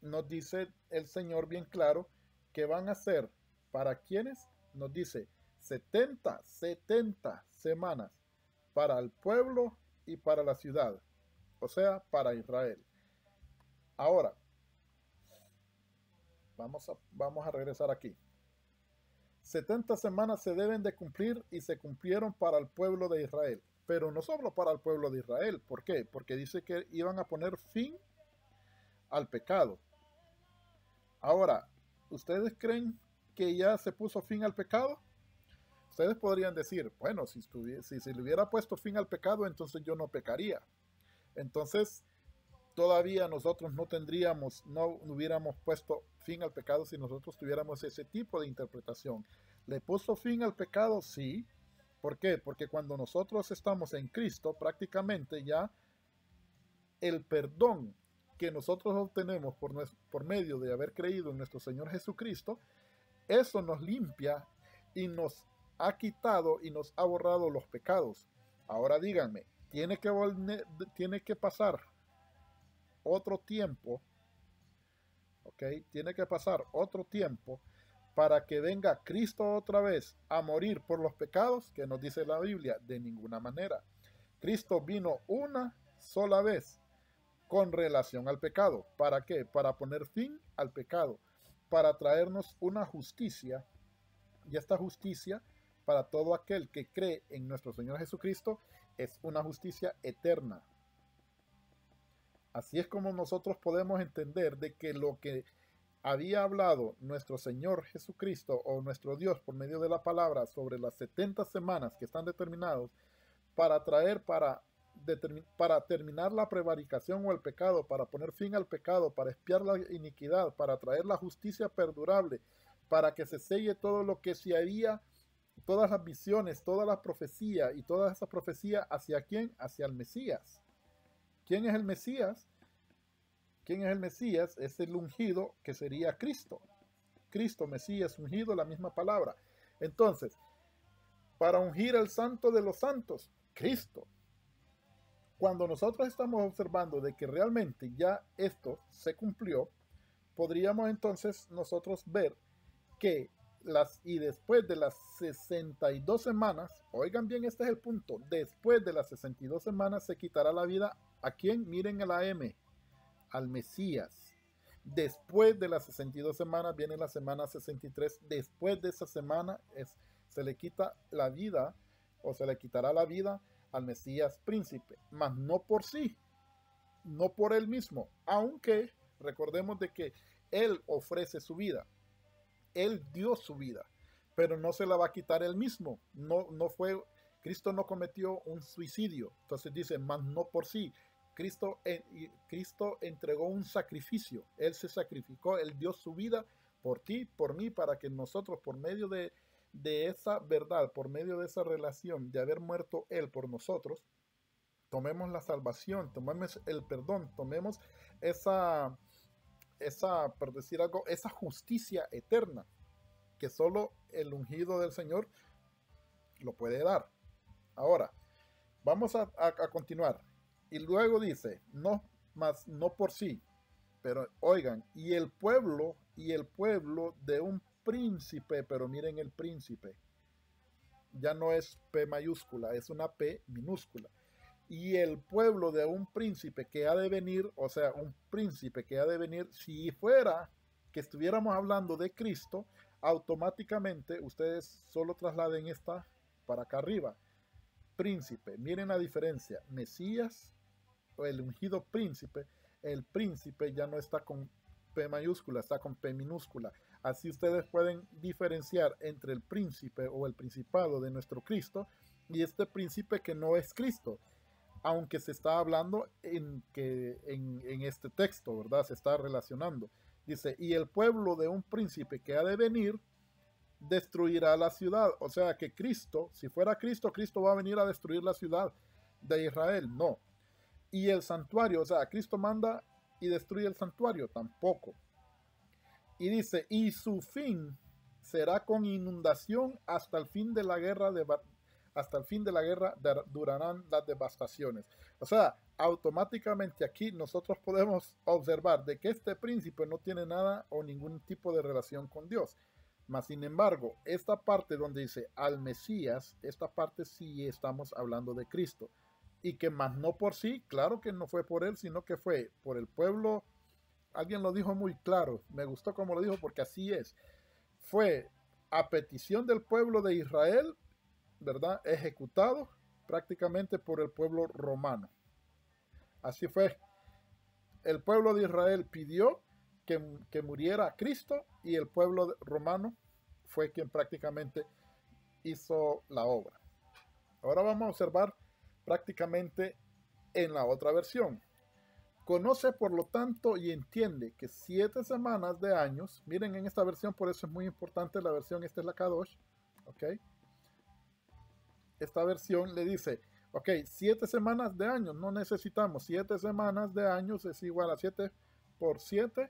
nos dice el Señor bien claro que van a ser para quienes, nos dice 70 semanas para el pueblo y para la ciudad, o sea, para Israel. Ahora, vamos a regresar aquí. 70 semanas se deben de cumplir, y se cumplieron para el pueblo de Israel, pero no solo para el pueblo de Israel. ¿Por qué? Porque dice que iban a poner fin al pecado. Ahora, ¿ustedes creen que ya se puso fin al pecado? Ustedes podrían decir, bueno, si se le hubiera puesto fin al pecado, entonces yo no pecaría. Entonces, todavía nosotros no hubiéramos puesto fin al pecado si nosotros tuviéramos ese tipo de interpretación. ¿Le puso fin al pecado? Sí. ¿Por qué? Porque cuando nosotros estamos en Cristo, prácticamente ya el perdón que nosotros obtenemos por medio de haber creído en nuestro Señor Jesucristo, eso nos limpia y nos ha quitado y nos ha borrado los pecados. Ahora díganme, tiene que pasar otro tiempo, ¿ok? Tiene que pasar otro tiempo para que venga Cristo otra vez a morir por los pecados, que nos dice la Biblia, de ninguna manera. Cristo vino una sola vez con relación al pecado. ¿Para qué? Para poner fin al pecado, para traernos una justicia, y esta justicia para todo aquel que cree en nuestro Señor Jesucristo es una justicia eterna. Así es como nosotros podemos entender de que lo que había hablado nuestro Señor Jesucristo, o nuestro Dios por medio de la palabra, sobre las 70 semanas que están determinados para terminar la prevaricación o el pecado, para poner fin al pecado, para expiar la iniquidad, para traer la justicia perdurable, para que se selle todo lo que se había, todas las visiones, toda la profecía, y toda esa profecía, ¿hacia quién? Hacia el Mesías. ¿Quién es el Mesías? ¿Quién es el Mesías? Es el ungido, que sería Cristo. Cristo, Mesías, ungido, la misma palabra. Entonces, para ungir al santo de los santos, Cristo. Cuando nosotros estamos observando de que realmente ya esto se cumplió, podríamos entonces nosotros ver que después de las 62 semanas, oigan bien, este es el punto, después de las 62 semanas se quitará la vida, ¿a quién? Miren a la M, al Mesías. Después de las 62 semanas viene la semana 63. Después de esa semana se le quita la vida, o se le quitará la vida al Mesías príncipe, mas no por sí, no por él mismo, aunque recordemos de que él ofrece su vida, él dio su vida, pero no se la va a quitar él mismo. Cristo no cometió un suicidio. Entonces dice, mas no por sí. Cristo entregó un sacrificio. Él se sacrificó, él dio su vida por ti, por mí, para que nosotros, por medio de esa verdad, por medio de esa relación, de haber muerto él por nosotros, tomemos la salvación, tomemos el perdón, tomemos por decir algo, esa justicia eterna que solo el ungido del Señor lo puede dar. Ahora, vamos a continuar. Y luego dice, no, mas no por sí, pero oigan, y el pueblo de un príncipe, pero miren el príncipe, ya no es P mayúscula, es una P minúscula. Y el pueblo de un príncipe que ha de venir, o sea, un príncipe que ha de venir, si fuera que estuviéramos hablando de Cristo, automáticamente ustedes solo trasladen esta para acá arriba. Príncipe, miren la diferencia. Mesías o el ungido príncipe, el príncipe ya no está con P mayúscula, está con P minúscula. Así ustedes pueden diferenciar entre el príncipe o el principado de nuestro Cristo y este príncipe que no es Cristo, aunque se está hablando en este texto, ¿verdad? Se está relacionando. Dice, y el pueblo de un príncipe que ha de venir destruirá la ciudad. O sea que Cristo, si fuera Cristo, Cristo va a venir a destruir la ciudad de Israel. No. Y el santuario, o sea, Cristo manda y destruye el santuario, tampoco. Y dice, y su fin será con inundación hasta el fin de la guerra durarán las devastaciones. O sea, automáticamente aquí nosotros podemos observar de que este príncipe no tiene nada o ningún tipo de relación con Dios. Mas, sin embargo, esta parte donde dice al Mesías, esta parte sí estamos hablando de Cristo. Y que más no por sí, claro que no fue por él, sino que fue por el pueblo. Alguien lo dijo muy claro, me gustó como lo dijo porque así es. Fue a petición del pueblo de Israel, ¿verdad? Ejecutado prácticamente por el pueblo romano. Así fue. El pueblo de Israel pidió que muriera Cristo y el pueblo romano fue quien prácticamente hizo la obra. Ahora vamos a observar prácticamente en la otra versión. Conoce por lo tanto y entiende que 7 semanas de años, miren en esta versión, por eso es muy importante la versión, esta es la Kadosh, ¿ok? Esta versión le dice, ok, 7 semanas de años, no necesitamos 7 semanas de años, es igual a 7 por 7,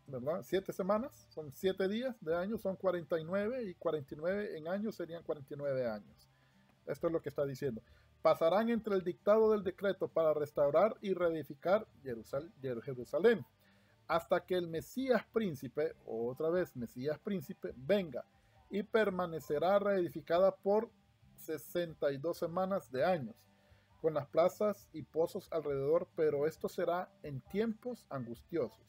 ¿verdad? 7 semanas, son 7 días de años, son 49 y 49 en años serían 49 años. Esto es lo que está diciendo. Pasarán entre el dictado del decreto para restaurar y reedificar Jerusalén, hasta que el Mesías príncipe, otra vez Mesías príncipe, venga y permanecerá reedificada por 62 semanas de años, con las plazas y pozos alrededor, pero esto será en tiempos angustiosos.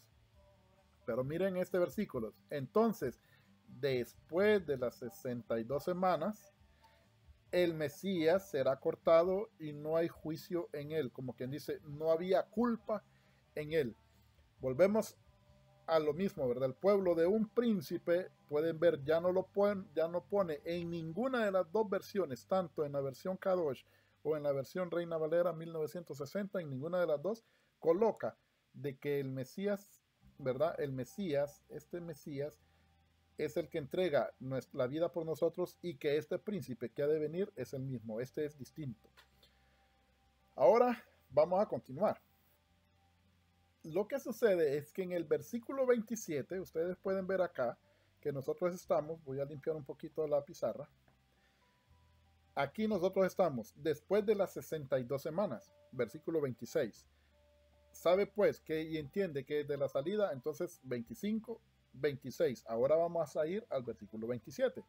Pero miren este versículo. Entonces, después de las 62 semanas, el Mesías será cortado y no hay juicio en él. Como quien dice, no había culpa en él. Volvemos a lo mismo, ¿verdad? El pueblo de un príncipe, pueden ver, ya no pone en ninguna de las dos versiones, tanto en la versión Kadosh o en la versión Reina Valera 1960, en ninguna de las dos, coloca de que el Mesías, ¿verdad? El Mesías, este Mesías, es el que entrega la vida por nosotros y que este príncipe que ha de venir es el mismo, este es distinto. Ahora vamos a continuar. Lo que sucede es que en el versículo 27, ustedes pueden ver acá que nosotros estamos, voy a limpiar un poquito la pizarra, aquí nosotros estamos después de las 62 semanas, versículo 26. Sabe pues que y entiende que de la salida, entonces 25, 26. Ahora vamos a ir al versículo 27.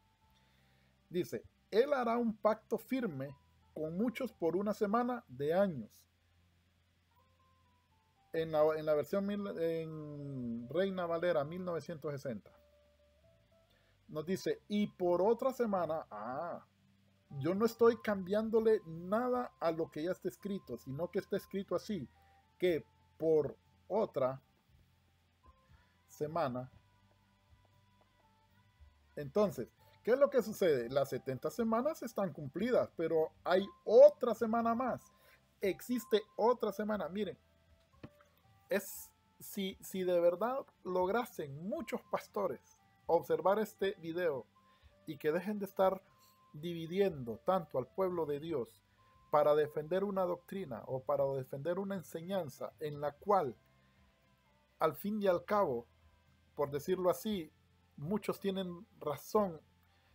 Dice, él hará un pacto firme con muchos por una semana de años. en la versión en Reina Valera 1960. Nos dice, y por otra semana, yo no estoy cambiándole nada a lo que ya está escrito, sino que está escrito así, que por otra semana. Entonces, ¿qué es lo que sucede? Las 70 semanas están cumplidas, pero hay otra semana más. Existe otra semana. Miren, si de verdad lograsen muchos pastores observar este video y que dejen de estar dividiendo tanto al pueblo de Dios para defender una doctrina o para defender una enseñanza en la cual, al fin y al cabo, por decirlo así, muchos tienen razón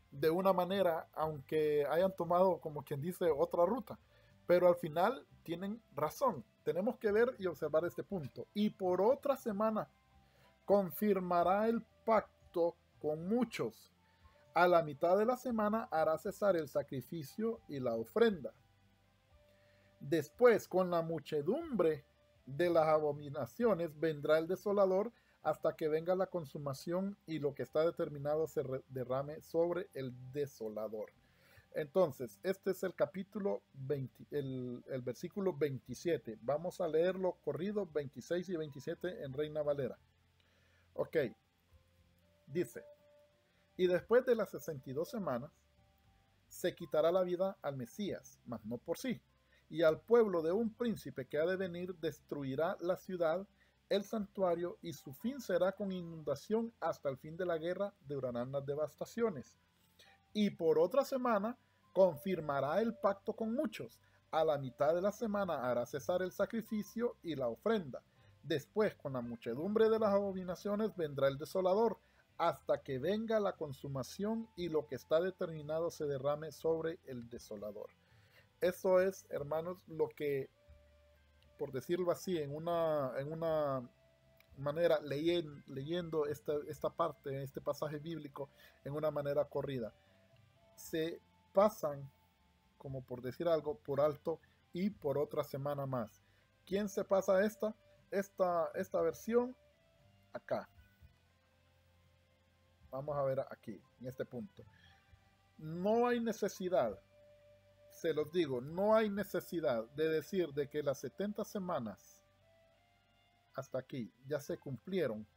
de una manera, aunque hayan tomado, como quien dice, otra ruta, pero al final tienen razón. Tenemos que ver y observar este punto. Y por otra semana confirmará el pacto con muchos. A la mitad de la semana hará cesar el sacrificio y la ofrenda. Después, con la muchedumbre de las abominaciones, vendrá el desolador hasta que venga la consumación y lo que está determinado se derrame sobre el desolador. Entonces, este es el capítulo 20, el versículo 27. Vamos a leerlo corrido, 26 y 27 en Reina Valera. Ok, dice, y después de las 62 semanas, se quitará la vida al Mesías, mas no por sí, y al pueblo de un príncipe que ha de venir destruirá la ciudad, el santuario, y su fin será con inundación hasta el fin de la guerra, durarán las devastaciones. Y por otra semana confirmará el pacto con muchos. A la mitad de la semana hará cesar el sacrificio y la ofrenda. Después, con la muchedumbre de las abominaciones, vendrá el desolador, hasta que venga la consumación y lo que está determinado se derrame sobre el desolador. Eso es, hermanos, lo que, por decirlo así, en una manera, leyendo esta parte, este pasaje bíblico, en una manera corrida, se pasan, como por decir algo, por alto y por otra semana más. ¿Quién se pasa esta versión? Acá. Vamos a ver aquí, en este punto. No hay necesidad, se los digo, no hay necesidad de decir de que las 70 semanas hasta aquí ya se cumplieron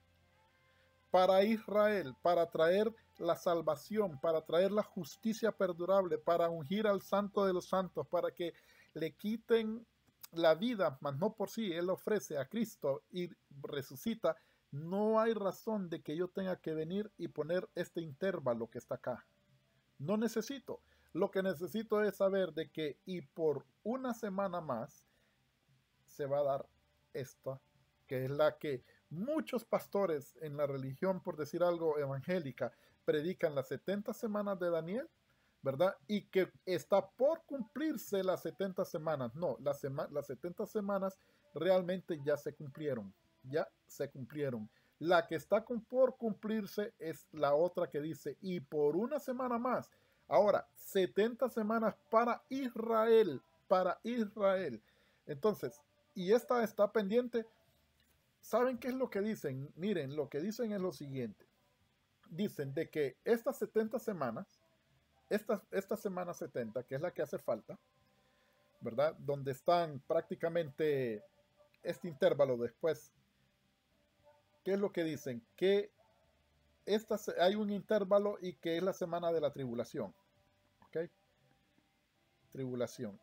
para Israel, para traer la salvación, para traer la justicia perdurable, para ungir al Santo de los Santos, para que le quiten la vida, mas no por sí, Él ofrece a Cristo y resucita. No hay razón de que yo tenga que venir y poner este intervalo que está acá. No necesito. Lo que necesito es saber de que y por una semana más se va a dar esta, que es la que muchos pastores en la religión, por decir algo, evangélica, predican las 70 semanas de Daniel, ¿verdad? Y que está por cumplirse las 70 semanas. No, las 70 semanas realmente ya se cumplieron. Ya se cumplieron. La que está por cumplirse es la otra que dice, y por una semana más. Ahora, 70 semanas para Israel, para Israel. Entonces, y esta está pendiente. ¿Saben qué es lo que dicen? Miren, lo que dicen es lo siguiente. Dicen de que estas 70 semanas, esta semana 70, que es la que hace falta, ¿verdad? Donde están prácticamente este intervalo después. ¿Qué es lo que dicen? Que hay un intervalo y que es la semana de la tribulación. ¿Ok? Tribulación.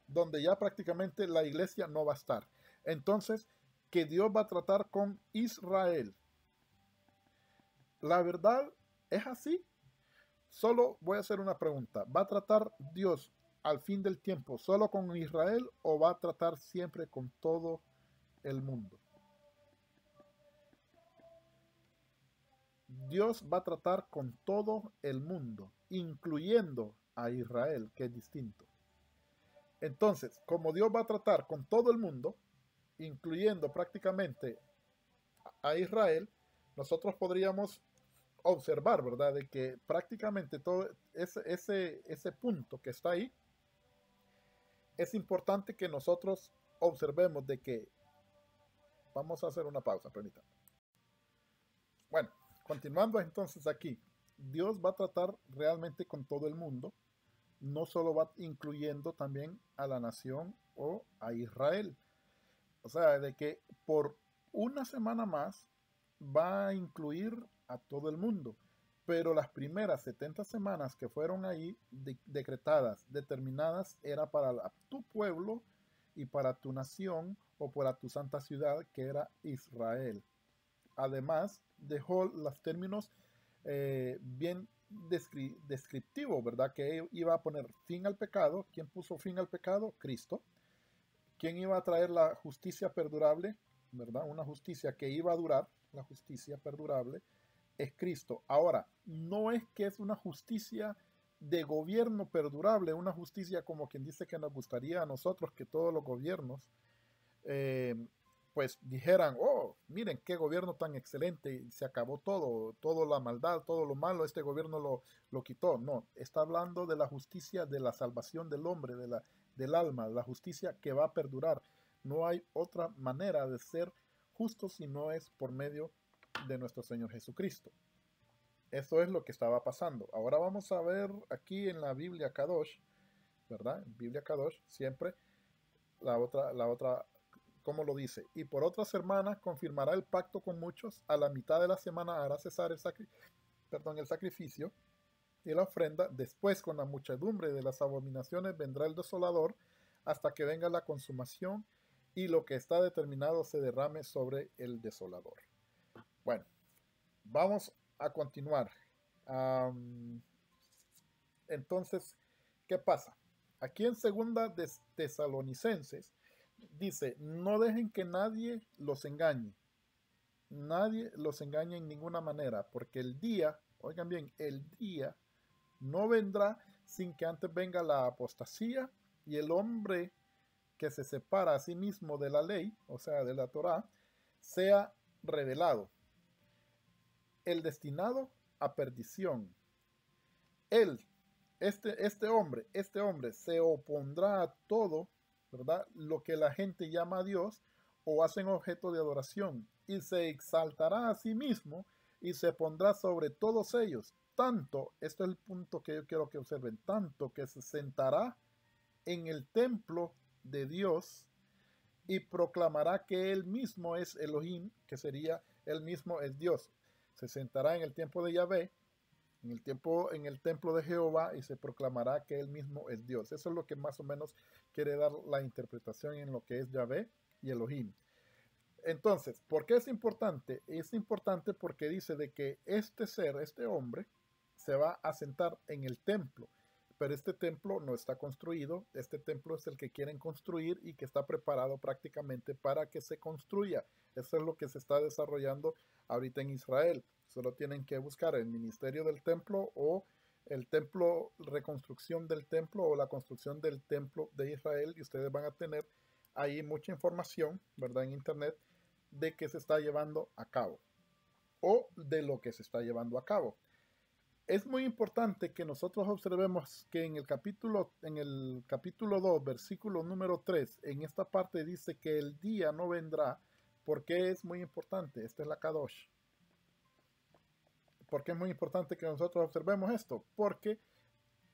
Donde ya prácticamente la iglesia no va a estar. Entonces, que Dios va a tratar con Israel. La verdad es así. Solo voy a hacer una pregunta. ¿Va a tratar Dios al fin del tiempo solo con Israel o va a tratar siempre con todo el mundo? Dios va a tratar con todo el mundo, incluyendo a Israel, que es distinto. Entonces, como Dios va a tratar con todo el mundo, incluyendo prácticamente a Israel, nosotros podríamos observar, ¿verdad? De que prácticamente todo ese punto que está ahí, es importante que nosotros observemos de que vamos a hacer una pausa, permítanme. Bueno, continuando entonces aquí, Dios va a tratar realmente con todo el mundo, no solo va incluyendo también a la nación o a Israel. O sea, de que por una semana más va a incluir a todo el mundo. Pero las primeras 70 semanas que fueron ahí decretadas, determinadas, era para tu pueblo y para tu nación o para tu santa ciudad, que era Israel. Además, dejó los términos bien descriptivos, ¿verdad? Que iba a poner fin al pecado. ¿Quién puso fin al pecado? Cristo. ¿Quién iba a traer la justicia perdurable? ¿Verdad? Una justicia que iba a durar, la justicia perdurable, es Cristo. Ahora, no es que es una justicia de gobierno perdurable, una justicia como quien dice que nos gustaría a nosotros que todos los gobiernos pues dijeran, oh, miren qué gobierno tan excelente, se acabó todo, toda la maldad, todo lo malo, este gobierno lo quitó. No, está hablando de la justicia de la salvación del hombre, del alma, la justicia que va a perdurar. No hay otra manera de ser justo si no es por medio de nuestro Señor Jesucristo. Eso es lo que estaba pasando. Ahora vamos a ver aquí en la Biblia Kadosh, ¿verdad? Biblia Kadosh, siempre la otra, ¿cómo lo dice? Y por otras semanas confirmará el pacto con muchos. A la mitad de la semana hará cesar el sacrificio y la ofrenda. Después, con la muchedumbre de las abominaciones, vendrá el desolador hasta que venga la consumación y lo que está determinado se derrame sobre el desolador. Bueno, vamos a continuar. Entonces, ¿qué pasa? Aquí en segunda de Tesalonicenses dice, no dejen que nadie los engañe. Nadie los engañe en ninguna manera, porque el día, oigan bien, el día no vendrá sin que antes venga la apostasía y el hombre que se separa a sí mismo de la ley, o sea, de la Torá, sea revelado. El destinado a perdición. Él, este hombre se opondrá a todo, ¿verdad? Lo que la gente llama a Dios o hacen objeto de adoración y se exaltará a sí mismo y se pondrá sobre todos ellos. Tanto, esto es el punto que yo quiero que observen, tanto que se sentará en el templo de Dios y proclamará que él mismo es Elohim, que sería él mismo es Dios. Se sentará en el templo de Yahvé, en el templo de Jehová, y se proclamará que él mismo es Dios. Eso es lo que más o menos quiere dar la interpretación en lo que es Yahvé y Elohim. Entonces, ¿por qué es importante? Es importante porque dice de que este ser, este hombre, se va a sentar en el templo. Pero este templo no está construido, este templo es el que quieren construir y que está preparado prácticamente para que se construya. Eso es lo que se está desarrollando ahorita en Israel. Solo tienen que buscar el ministerio del templo o el templo, reconstrucción del templo o la construcción del templo de Israel y ustedes van a tener ahí mucha información, ¿verdad? En internet de que se está llevando a cabo o de lo que se está llevando a cabo. Es muy importante que nosotros observemos que en el capítulo 2, versículo número 3, en esta parte dice que el día no vendrá. ¿Por qué es muy importante? Esta es la Kadosh. ¿Por qué es muy importante que nosotros observemos esto? Porque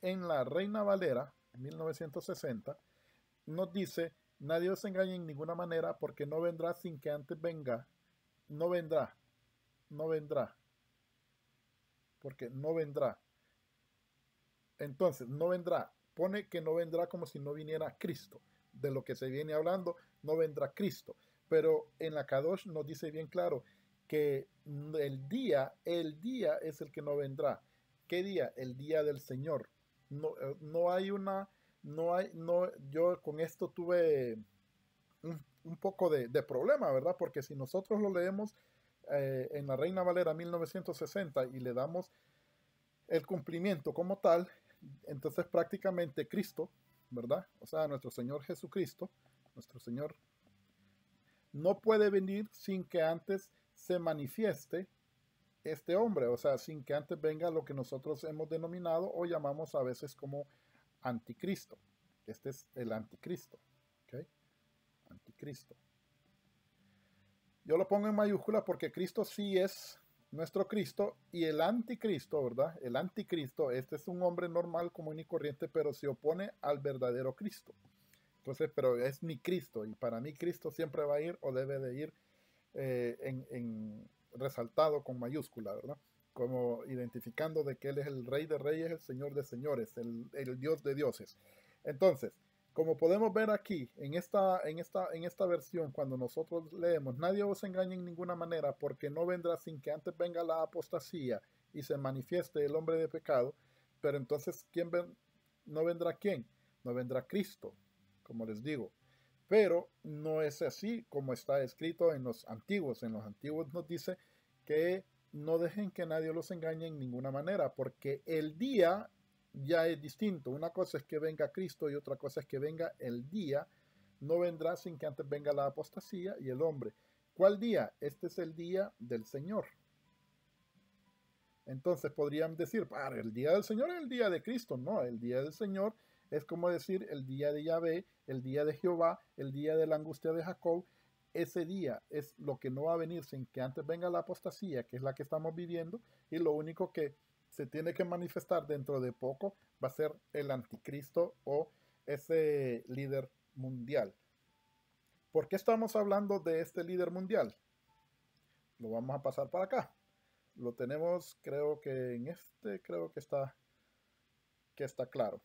en la Reina Valera, 1960, nos dice, nadie os engañe en ninguna manera porque no vendrá sin que antes venga. No vendrá. Porque no vendrá. Entonces, no vendrá. Pone que no vendrá como si no viniera Cristo. De lo que se viene hablando, no vendrá Cristo. Pero en la Kadosh nos dice bien claro que el día es el que no vendrá. ¿Qué día? El día del Señor. No hay una, yo con esto tuve un poco de problema, ¿verdad? Porque si nosotros lo leemos en la Reina Valera 1960 y le damos el cumplimiento como tal, entonces prácticamente Cristo, ¿verdad? O sea, nuestro Señor Jesucristo, nuestro Señor, no puede venir sin que antes se manifieste este hombre, o sea, sin que antes venga lo que nosotros hemos denominado o llamamos a veces como anticristo. Este es el anticristo, ¿ok? Anticristo. Yo lo pongo en mayúscula porque Cristo sí es nuestro Cristo y el anticristo, ¿verdad? El anticristo, este es un hombre normal, común y corriente, pero se opone al verdadero Cristo. Entonces, pero es mi Cristo y para mí Cristo siempre va a ir o debe de ir resaltado con mayúscula, ¿verdad? Como identificando de que Él es el Rey de Reyes, el Señor de Señores, el Dios de dioses. Entonces, como podemos ver aquí, en esta versión, cuando nosotros leemos, nadie os engañe en ninguna manera, porque no vendrá sin que antes venga la apostasía y se manifieste el hombre de pecado. Pero entonces, ¿no vendrá quién? No vendrá Cristo, como les digo. Pero no es así como está escrito en los antiguos. En los antiguos nos dice que no dejen que nadie los engañe en ninguna manera, porque el día ya es distinto. Una cosa es que venga Cristo y otra cosa es que venga el día. No vendrá sin que antes venga la apostasía y el hombre. ¿Cuál día? Este es el día del Señor. Entonces podrían decir, el día del Señor es el día de Cristo. No, el día del Señor es como decir el día de Yahvé, el día de Jehová, el día de la angustia de Jacob. Ese día es lo que no va a venir sin que antes venga la apostasía, que es la que estamos viviendo, y lo único que se tiene que manifestar dentro de poco va a ser el anticristo o ese líder mundial. ¿Por qué estamos hablando de este líder mundial? Lo vamos a pasar para acá. Lo tenemos, creo que creo que está claro.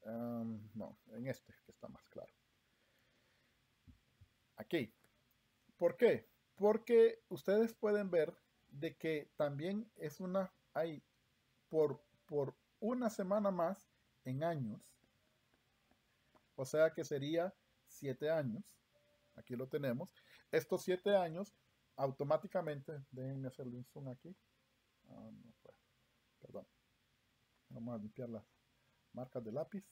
No, en este que está más claro. Aquí. ¿Por qué? Porque ustedes pueden ver de que también hay por una semana más en años, o sea que sería 7 años, aquí lo tenemos, estos 7 años automáticamente, déjenme hacerle un zoom aquí, no fue, perdón, vamos a limpiar las marcas de lápiz.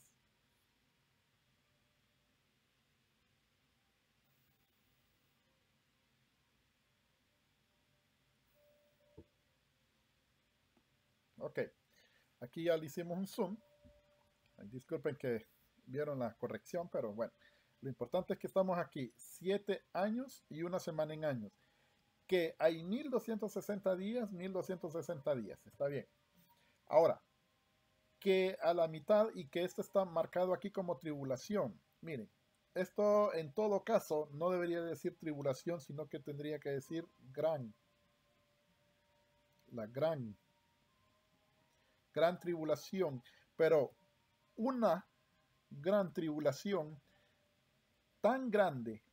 Ok, aquí ya le hicimos un zoom. Disculpen que vieron la corrección, pero bueno, lo importante es que estamos aquí 7 años y una semana en años. Que hay 1260 días, 1260 días, está bien. Ahora, que a la mitad y que esto está marcado aquí como tribulación. Miren, esto en todo caso no debería decir tribulación, sino que tendría que decir la gran tribulación. Pero una gran tribulación tan grande,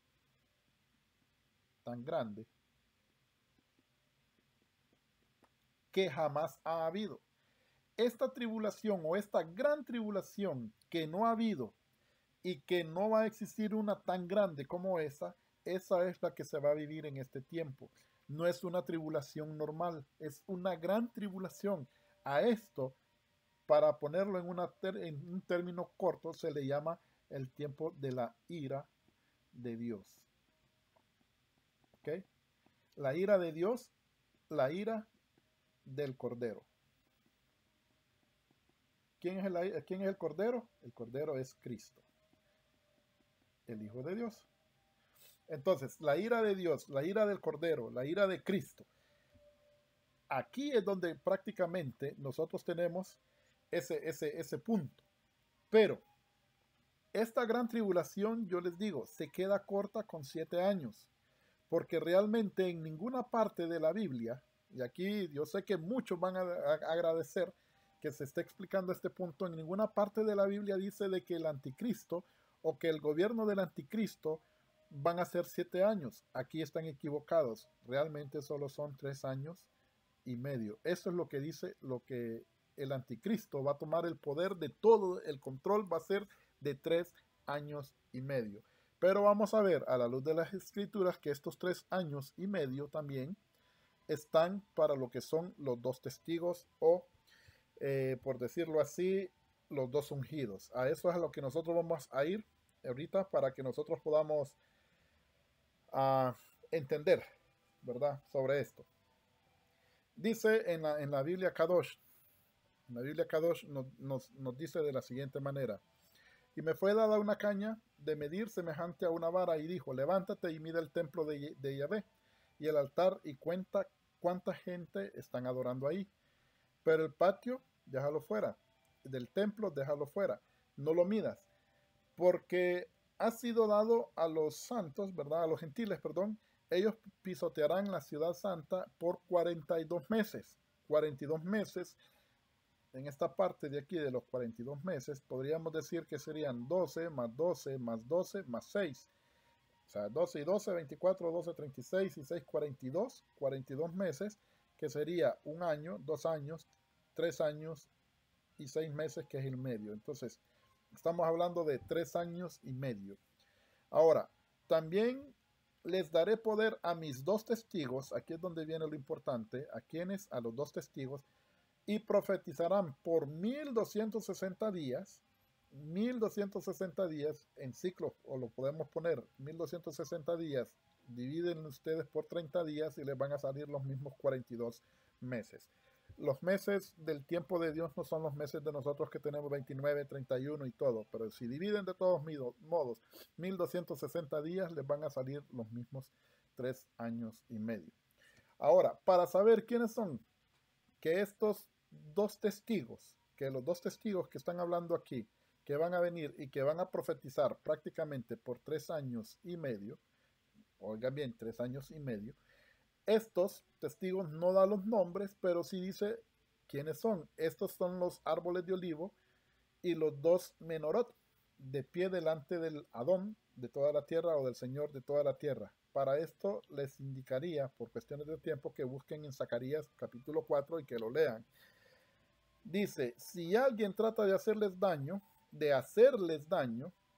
que jamás ha habido. Esta tribulación o esta gran tribulación que no ha habido y que no va a existir una tan grande como esa es la que se va a vivir en este tiempo. No es una tribulación normal, es una gran tribulación. A esto, para ponerlo en un término corto, se le llama el tiempo de la ira de Dios. ¿Ok? La ira de Dios, la ira del Cordero. ¿Quién es el Cordero? El Cordero es Cristo, el Hijo de Dios. Entonces, la ira de Dios, la ira del Cordero, la ira de Cristo. Aquí es donde prácticamente nosotros tenemos ese punto. Pero esta gran tribulación, yo les digo, se queda corta con 7 años. Porque realmente en ninguna parte de la Biblia, y aquí yo sé que muchos van a agradecer que se esté explicando este punto, en ninguna parte de la Biblia dice de que el anticristo o que el gobierno del anticristo van a ser 7 años. Aquí están equivocados. Realmente solo son 3 años y medio. Eso es lo que dice, lo que el anticristo va a tomar el poder de todo, el control va a ser de 3 años y medio. Pero vamos a ver a la luz de las escrituras que estos 3 años y medio también están para lo que son los 2 testigos o, por decirlo así, los 2 ungidos. A eso es a lo que nosotros vamos a ir ahorita para que nosotros podamos entender, ¿verdad?, sobre esto. Dice en la Biblia Kadosh, nos dice de la siguiente manera: y me fue dada una caña de medir semejante a una vara y dijo, levántate y mide el templo de Yahvé y el altar y cuenta cuánta gente están adorando ahí. Pero el patio, déjalo fuera. Del templo, déjalo fuera. No lo midas, porque ha sido dado a los santos, ¿verdad? A los gentiles, perdón. Ellos pisotearán la ciudad santa por 42 meses. 42 meses. En esta parte de aquí de los 42 meses, podríamos decir que serían 12 más 12 más 12 más 6. O sea, 12 y 12, 24, 12, 36 y 6, 42. 42 meses, que sería un año, 2 años, 3 años y 6 meses, que es el medio. Entonces, estamos hablando de 3 años y medio. Ahora, también les daré poder a mis 2 testigos. Aquí es donde viene lo importante. ¿A quiénes? A los 2 testigos. Y profetizarán por 1260 días. 1260 días en ciclos, o lo podemos poner 1260 días, dividen ustedes por 30 días y les van a salir los mismos 42 meses. Los meses del tiempo de Dios no son los meses de nosotros que tenemos 29, 31 y todo, pero si dividen de todos modos 1260 días, les van a salir los mismos 3 años y medio. Ahora, para saber quiénes son, que estos 2 testigos, que los 2 testigos que están hablando aquí, que van a venir y que van a profetizar prácticamente por 3 años y medio, oigan bien, 3 años y medio, estos testigos no dan los nombres, pero sí dice quiénes son. Estos son los árboles de olivo y los 2 menorot, de pie delante del Adón de toda la tierra o del Señor de toda la tierra. Para esto les indicaría, por cuestiones de tiempo, que busquen en Zacarías capítulo 4 y que lo lean. Dice, si alguien trata de hacerles daño,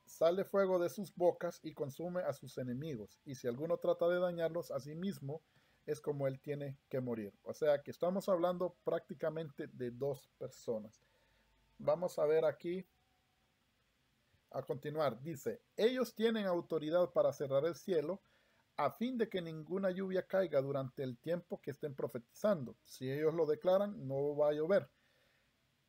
sale fuego de sus bocas y consume a sus enemigos. Y si alguno trata de dañarlos a sí mismo, es como él tiene que morir. O sea que estamos hablando prácticamente de 2 personas. Vamos a ver aquí, a continuar. Dice, ellos tienen autoridad para cerrar el cielo a fin de que ninguna lluvia caiga durante el tiempo que estén profetizando. Si ellos lo declaran, no va a llover.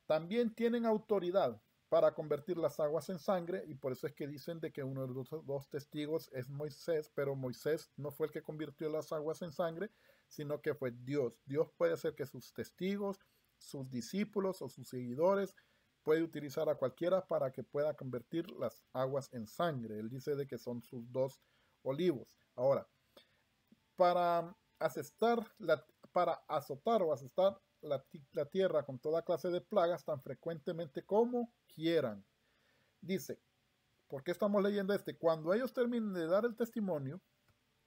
También tienen autoridad para convertir las aguas en sangre, y por eso es que dicen de que uno de los 2 testigos es Moisés, pero Moisés no fue el que convirtió las aguas en sangre, sino que fue Dios. Dios puede hacer que sus testigos, sus discípulos o sus seguidores puede utilizar a cualquiera para que pueda convertir las aguas en sangre. Él dice de que son sus 2 olivos. Ahora, para azotar o asestar la tierra con toda clase de plagas tan frecuentemente como quieran. Dice, ¿por qué estamos leyendo cuando ellos terminen de dar el testimonio?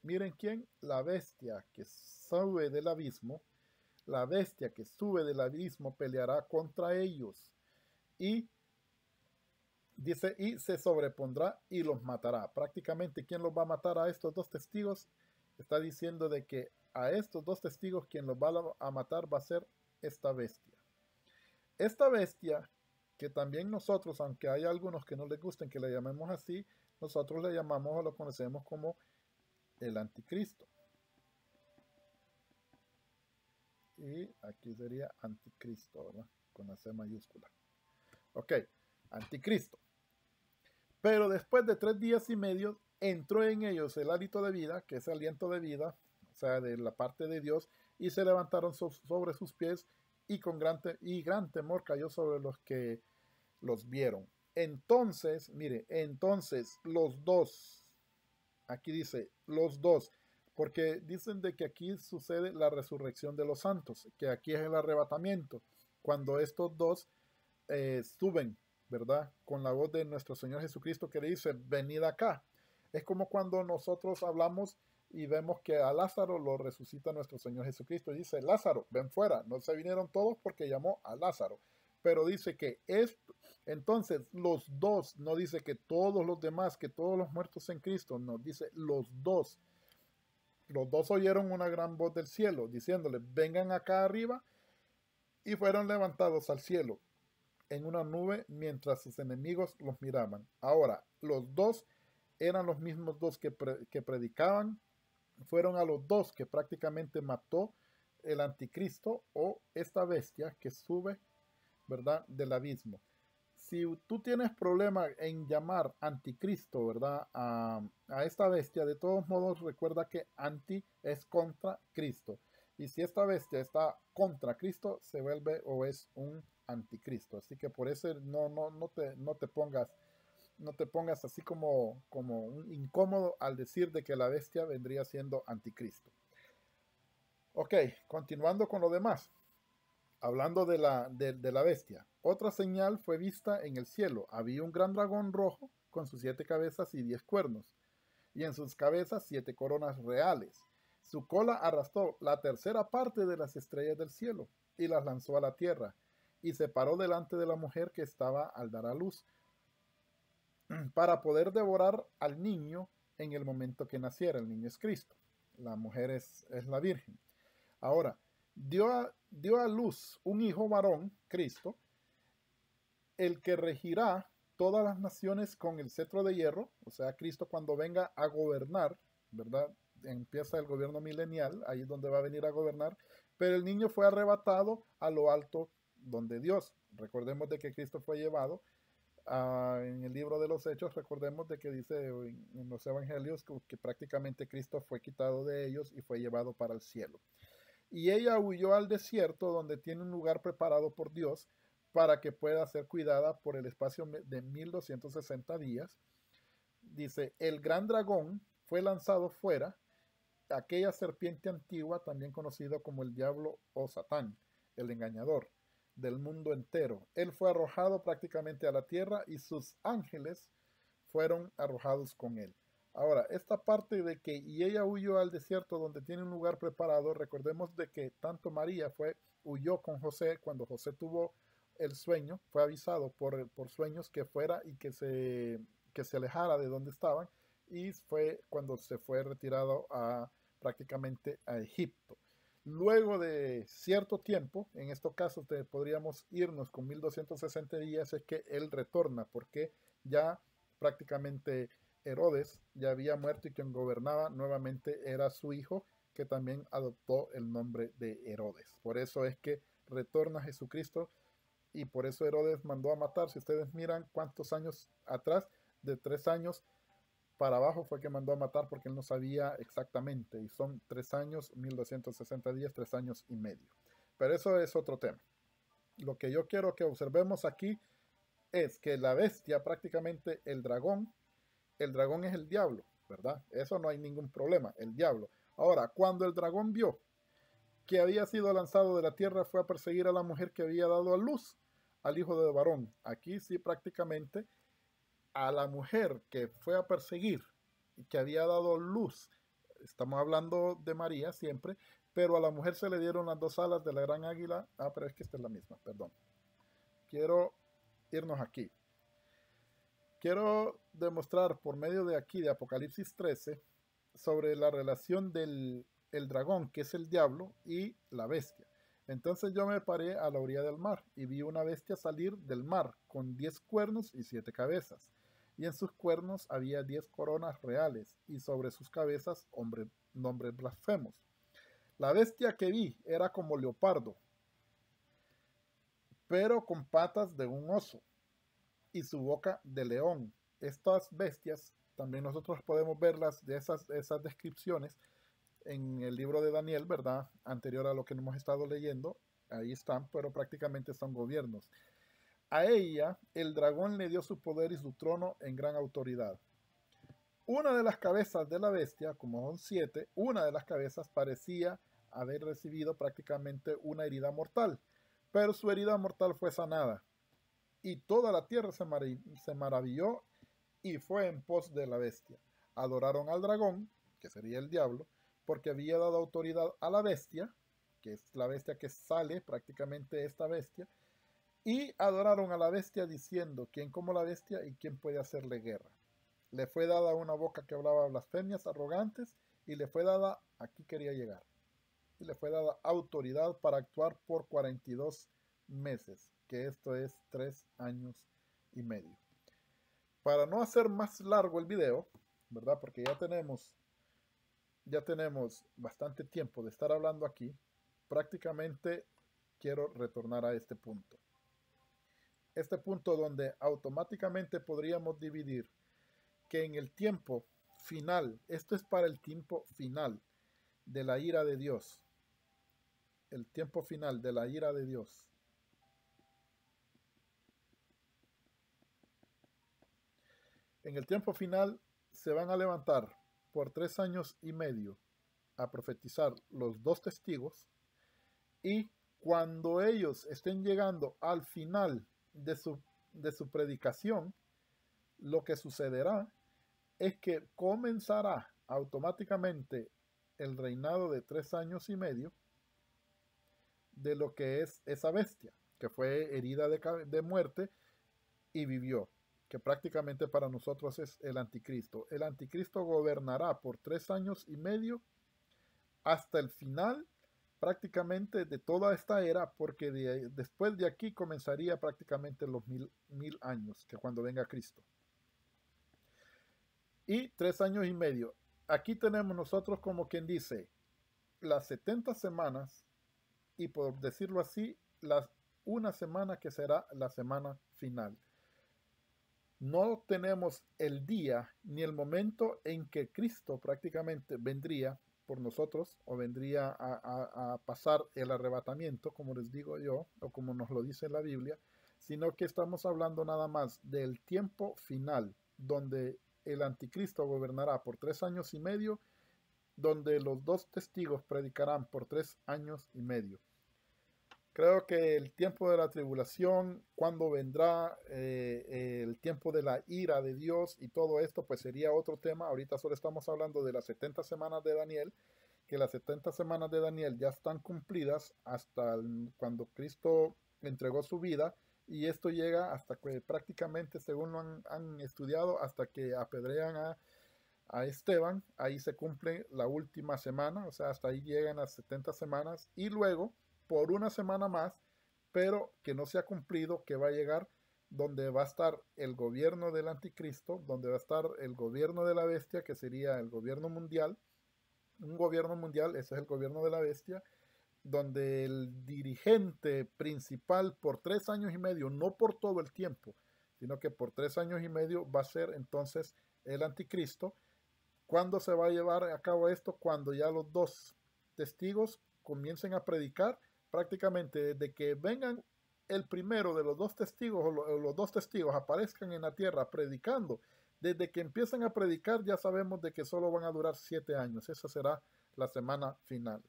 Miren quién, la bestia que sube del abismo, la bestia que sube del abismo peleará contra ellos y dice, y se sobrepondrá y los matará. Prácticamente, ¿quién los va a matar a estos 2 testigos? Está diciendo de que a estos 2 testigos quien los va a matar va a ser esta bestia. Esta bestia, que también nosotros, aunque hay algunos que no les gusten que le llamemos así, nosotros le llamamos o lo conocemos como el anticristo. Y aquí sería anticristo, ¿verdad? Con la C mayúscula. Ok, anticristo. Pero después de 3 días y medio, entró en ellos el hálito de vida, que es aliento de vida, o sea, de la parte de Dios, y se levantaron sobre sus pies, y gran temor cayó sobre los que los vieron. Entonces, mire, entonces los 2, aquí dice los 2, porque dicen de que aquí sucede la resurrección de los santos, que aquí es el arrebatamiento, cuando estos 2 suben, ¿verdad? Con la voz de nuestro Señor Jesucristo que le dice, venid acá. Es como cuando nosotros hablamos y vemos que a Lázaro lo resucita nuestro Señor Jesucristo. Y dice, Lázaro, ven fuera. No se vinieron todos porque llamó a Lázaro. Pero dice que esto, entonces los 2, no dice que todos los demás, que todos los muertos en Cristo, no, dice los 2. Los 2 oyeron una gran voz del cielo diciéndole, vengan acá arriba, y fueron levantados al cielo en una nube mientras sus enemigos los miraban. Ahora, los 2 eran los mismos 2 que predicaban, fueron a los 2 que prácticamente mató el anticristo o esta bestia que sube, ¿verdad?, del abismo. si tú tienes problema en llamar anticristo, ¿verdad? A esta bestia, de todos modos recuerda que anti es contra Cristo. Y si esta bestia está contra Cristo, se vuelve o es un anticristo. Así que por eso no te pongas así como un incómodo al decir de que la bestia vendría siendo anticristo. Ok, continuando con lo demás. Hablando de la bestia, otra señal fue vista en el cielo. Había un gran dragón rojo con sus 7 cabezas y 10 cuernos, y en sus cabezas 7 coronas reales. Su cola arrastró la tercera parte de las estrellas del cielo y las lanzó a la tierra, y se paró delante de la mujer que estaba al dar a luz, para poder devorar al niño en el momento que naciera. El niño es Cristo, la mujer es la Virgen. Ahora, dio a luz un hijo varón, Cristo, el que regirá todas las naciones con el cetro de hierro. O sea, Cristo cuando venga a gobernar, ¿verdad? Empieza el gobierno milenial, ahí es donde va a venir a gobernar, pero el niño fue arrebatado a lo alto donde Dios. Recordemos de que Cristo fue llevado en el libro de los Hechos, recordemos de que dice en los evangelios que prácticamente Cristo fue quitado de ellos y fue llevado para el cielo. Y ella huyó al desierto, donde tiene un lugar preparado por Dios para que pueda ser cuidada por el espacio de 1260 días. Dice, el gran dragón fue lanzado fuera, aquella serpiente antigua, también conocido como el diablo o Satán, el engañador del mundo entero. Él fue arrojado prácticamente a la tierra y sus ángeles fueron arrojados con él. Ahora, esta parte de que y ella huyó al desierto donde tiene un lugar preparado, recordemos de que tanto María huyó con José cuando José tuvo el sueño, fue avisado por sueños que fuera y que se alejara de donde estaban, y fue cuando se fue retirado prácticamente a Egipto. Luego de cierto tiempo, en estos casos podríamos irnos con 1260 días, es que él retorna, porque ya prácticamente Herodes ya había muerto y quien gobernaba nuevamente era su hijo, que también adoptó el nombre de Herodes. Por eso es que retorna Jesucristo y por eso Herodes mandó a matar. Si ustedes miran cuántos años atrás, de 3 años para abajo fue que mandó a matar, porque él no sabía exactamente, y son 3 años, 1260 días, 3 años y medio. Pero eso es otro tema. Lo que yo quiero que observemos aquí es que la bestia, prácticamente el dragón es el diablo, ¿verdad? Eso no hay ningún problema, el diablo. Ahora, cuando el dragón vio que había sido lanzado de la tierra, fue a perseguir a la mujer que había dado a luz al hijo de varón. Aquí sí prácticamente a la mujer que fue a perseguir y que había dado luz, estamos hablando de María siempre, pero a la mujer se le dieron las 2 alas de la gran águila. Pero es que esta es la misma, perdón. Quiero irnos aquí. Quiero demostrar por medio de aquí, de Apocalipsis 13, sobre la relación del dragón, que es el diablo, y la bestia. Entonces yo me paré a la orilla del mar y vi una bestia salir del mar con 10 cuernos y 7 cabezas. Y en sus cuernos había 10 coronas reales, y sobre sus cabezas nombres blasfemos. La bestia que vi era como leopardo, pero con patas de un oso, y su boca de león. Estas bestias también nosotros podemos verlas de esas descripciones en el libro de Daniel, ¿verdad? Anterior a lo que hemos estado leyendo. Ahí están, pero prácticamente son gobiernos. A ella el dragón le dio su poder y su trono en gran autoridad. Una de las cabezas de la bestia, como son 7, una de las cabezas parecía haber recibido prácticamente una herida mortal, pero su herida mortal fue sanada. Y toda la tierra se maravilló y fue en pos de la bestia. Adoraron al dragón, que sería el diablo, porque había dado autoridad a la bestia, que es la bestia que sale prácticamente esta bestia, y adoraron a la bestia diciendo, ¿quién como la bestia y quién puede hacerle guerra? Le fue dada una boca que hablaba blasfemias arrogantes, y le fue dada, aquí quería llegar, y le fue dada autoridad para actuar por 42 meses, que esto es 3 años y medio. Para no hacer más largo el video, ¿verdad? Porque ya tenemos bastante tiempo de estar hablando aquí, prácticamente quiero retornar a este punto. este punto donde automáticamente podríamos dividir que en el tiempo final, esto es para el tiempo final de la ira de Dios, el tiempo final de la ira de Dios. En el tiempo final se van a levantar por 3 años y medio a profetizar los dos testigos, y cuando ellos estén llegando al final de su predicación, lo que sucederá es que comenzará automáticamente el reinado de 3 años y medio de lo que es esa bestia, que fue herida de muerte y vivió, que prácticamente para nosotros es el anticristo. El anticristo gobernará por 3 años y medio hasta el final prácticamente de toda esta era, porque después de aquí comenzaría prácticamente los mil años, que cuando venga Cristo. Y 3 años y medio. Aquí tenemos nosotros como quien dice las 70 semanas y, por decirlo así, una semana que será la semana final. No tenemos el día ni el momento en que Cristo prácticamente vendría por nosotros, o vendría a pasar el arrebatamiento, como les digo yo, o como nos lo dice la Biblia, sino que estamos hablando nada más del tiempo final, donde el anticristo gobernará por 3 años y medio, donde los dos testigos predicarán por 3 años y medio. Creo que el tiempo de la tribulación, cuando vendrá el tiempo de la ira de Dios y todo esto, pues sería otro tema. Ahorita solo estamos hablando de las 70 semanas de Daniel, que las 70 semanas de Daniel ya están cumplidas hasta cuando Cristo entregó su vida, y esto llega hasta que prácticamente, según lo han estudiado, hasta que apedrean a Esteban. Ahí se cumple la última semana, o sea, hasta ahí llegan las 70 semanas, y luego por una semana más, pero que no se ha cumplido, que va a llegar donde va a estar el gobierno del anticristo, donde va a estar el gobierno de la bestia, que sería el gobierno mundial. Un gobierno mundial, ese es el gobierno de la bestia, donde el dirigente principal por 3 años y medio, no por todo el tiempo, sino que por 3 años y medio va a ser entonces el anticristo. ¿Cuándo se va a llevar a cabo esto? Cuando ya los dos testigos comiencen a predicar, prácticamente desde que vengan el primero de los dos testigos, o los dos testigos aparezcan en la tierra predicando, desde que empiezan a predicar ya sabemos de que solo van a durar 7 años. Esa será la semana final.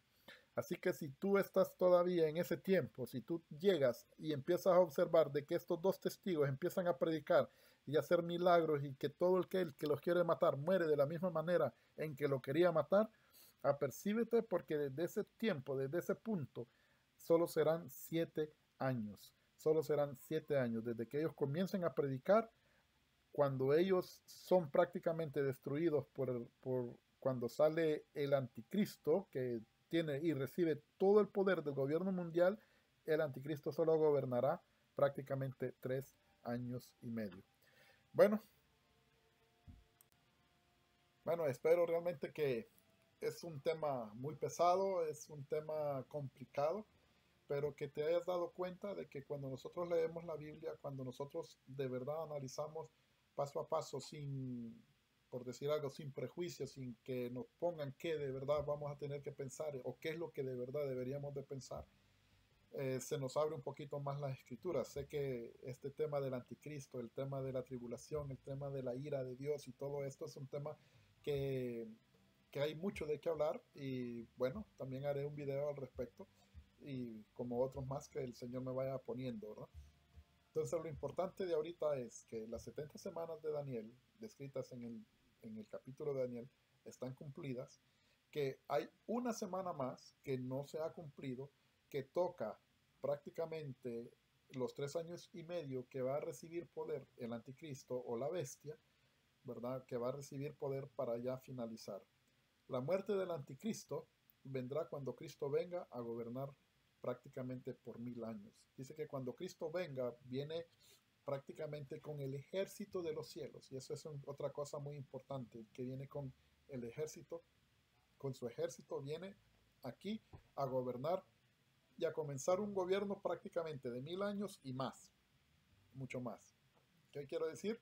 Así que si tú estás todavía en ese tiempo, si tú llegas y empiezas a observar de que estos dos testigos empiezan a predicar y a hacer milagros, y que todo el que los quiere matar muere de la misma manera en que lo quería matar, apercíbete, porque desde ese tiempo, desde ese punto, solo serán 7 años. Solo serán 7 años desde que ellos comiencen a predicar, cuando ellos son prácticamente destruidos por cuando sale el anticristo, que tiene y recibe todo el poder del gobierno mundial. El anticristo solo gobernará prácticamente 3 años y medio. Bueno, espero realmente que es un tema muy pesado, es un tema complicado, pero que te hayas dado cuenta de que cuando nosotros leemos la Biblia, cuando nosotros de verdad analizamos paso a paso, sin, por decir algo, sin prejuicios, sin que nos pongan qué de verdad vamos a tener que pensar o qué es lo que de verdad deberíamos de pensar, se nos abre un poquito más las escrituras. Sé que este tema del anticristo, el tema de la tribulación, el tema de la ira de Dios y todo esto es un tema que, que hay mucho de qué hablar, y bueno, también haré un video al respecto, y como otros más que el Señor me vaya poniendo, ¿verdad? Entonces lo importante de ahorita es que las 70 semanas de Daniel, descritas en el capítulo de Daniel, están cumplidas, que hay una semana más que no se ha cumplido, que toca prácticamente los 3 años y medio que va a recibir poder el anticristo o la bestia, ¿verdad? Que va a recibir poder para ya finalizar. La muerte del anticristo vendrá cuando Cristo venga a gobernar prácticamente por 1000 años. Dice que cuando Cristo venga, viene prácticamente con el ejército de los cielos. Y eso es otra cosa muy importante, que viene con el ejército, con su ejército viene aquí a gobernar y a comenzar un gobierno prácticamente de 1000 años y más. mucho más. ¿Qué quiero decir?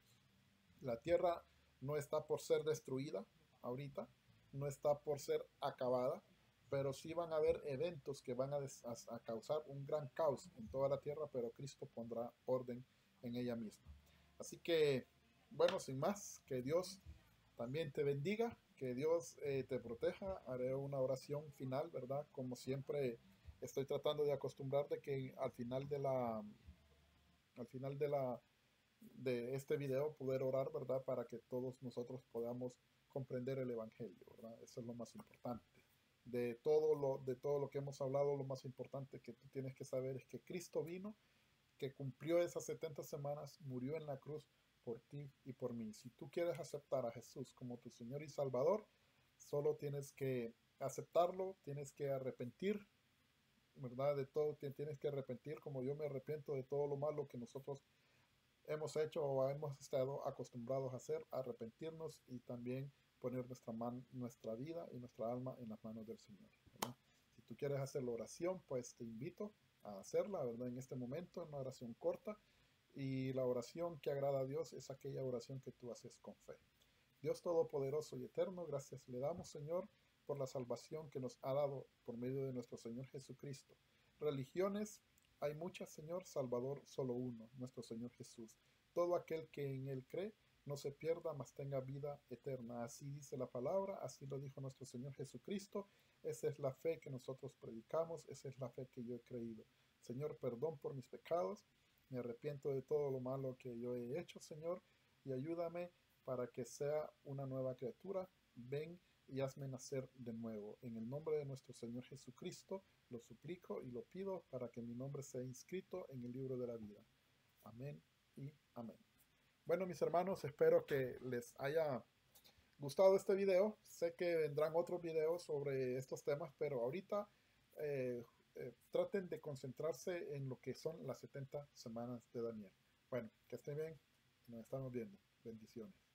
La tierra no está por ser destruida ahorita, no está por ser acabada, pero sí van a haber eventos que van a causar un gran caos en toda la tierra, pero Cristo pondrá orden en ella misma. Así que, bueno, sin más, que Dios también te bendiga, que Dios te proteja. Haré una oración final, ¿verdad? Como siempre estoy tratando de acostumbrar de que al final de este video poder orar, ¿verdad? Para que todos nosotros podamos comprender el Evangelio, ¿verdad? Eso es lo más importante. De todo lo que hemos hablado, lo más importante que tú tienes que saber es que Cristo vino, que cumplió esas 70 semanas, murió en la cruz por ti y por mí. Si tú quieres aceptar a Jesús como tu Señor y Salvador, solo tienes que aceptarlo, tienes que arrepentir, ¿verdad? De todo, tienes que arrepentir como yo me arrepiento de todo lo malo que nosotros hemos hecho o hemos estado acostumbrados a hacer, arrepentirnos y también poner nuestra vida y nuestra alma en las manos del Señor, ¿verdad? Si tú quieres hacer la oración, pues te invito a hacerla, ¿verdad? En este momento, una oración corta. Y la oración que agrada a Dios es aquella oración que tú haces con fe. Dios Todopoderoso y Eterno, gracias le damos, Señor, por la salvación que nos ha dado por medio de nuestro Señor Jesucristo. Religiones hay muchas, Señor, Salvador solo uno, nuestro Señor Jesús. Todo aquel que en Él cree no se pierda, mas tenga vida eterna. Así dice la palabra, así lo dijo nuestro Señor Jesucristo. Esa es la fe que nosotros predicamos, esa es la fe que yo he creído. Señor, perdón por mis pecados, me arrepiento de todo lo malo que yo he hecho, Señor, y ayúdame para que sea una nueva criatura. Ven y hazme nacer de nuevo. En el nombre de nuestro Señor Jesucristo lo suplico y lo pido para que mi nombre sea inscrito en el libro de la vida. Amén y amén. Bueno, mis hermanos, espero que les haya gustado este video. Sé que vendrán otros videos sobre estos temas, pero ahorita traten de concentrarse en lo que son las 70 semanas de Daniel. Bueno, que estén bien. Nos estamos viendo. Bendiciones.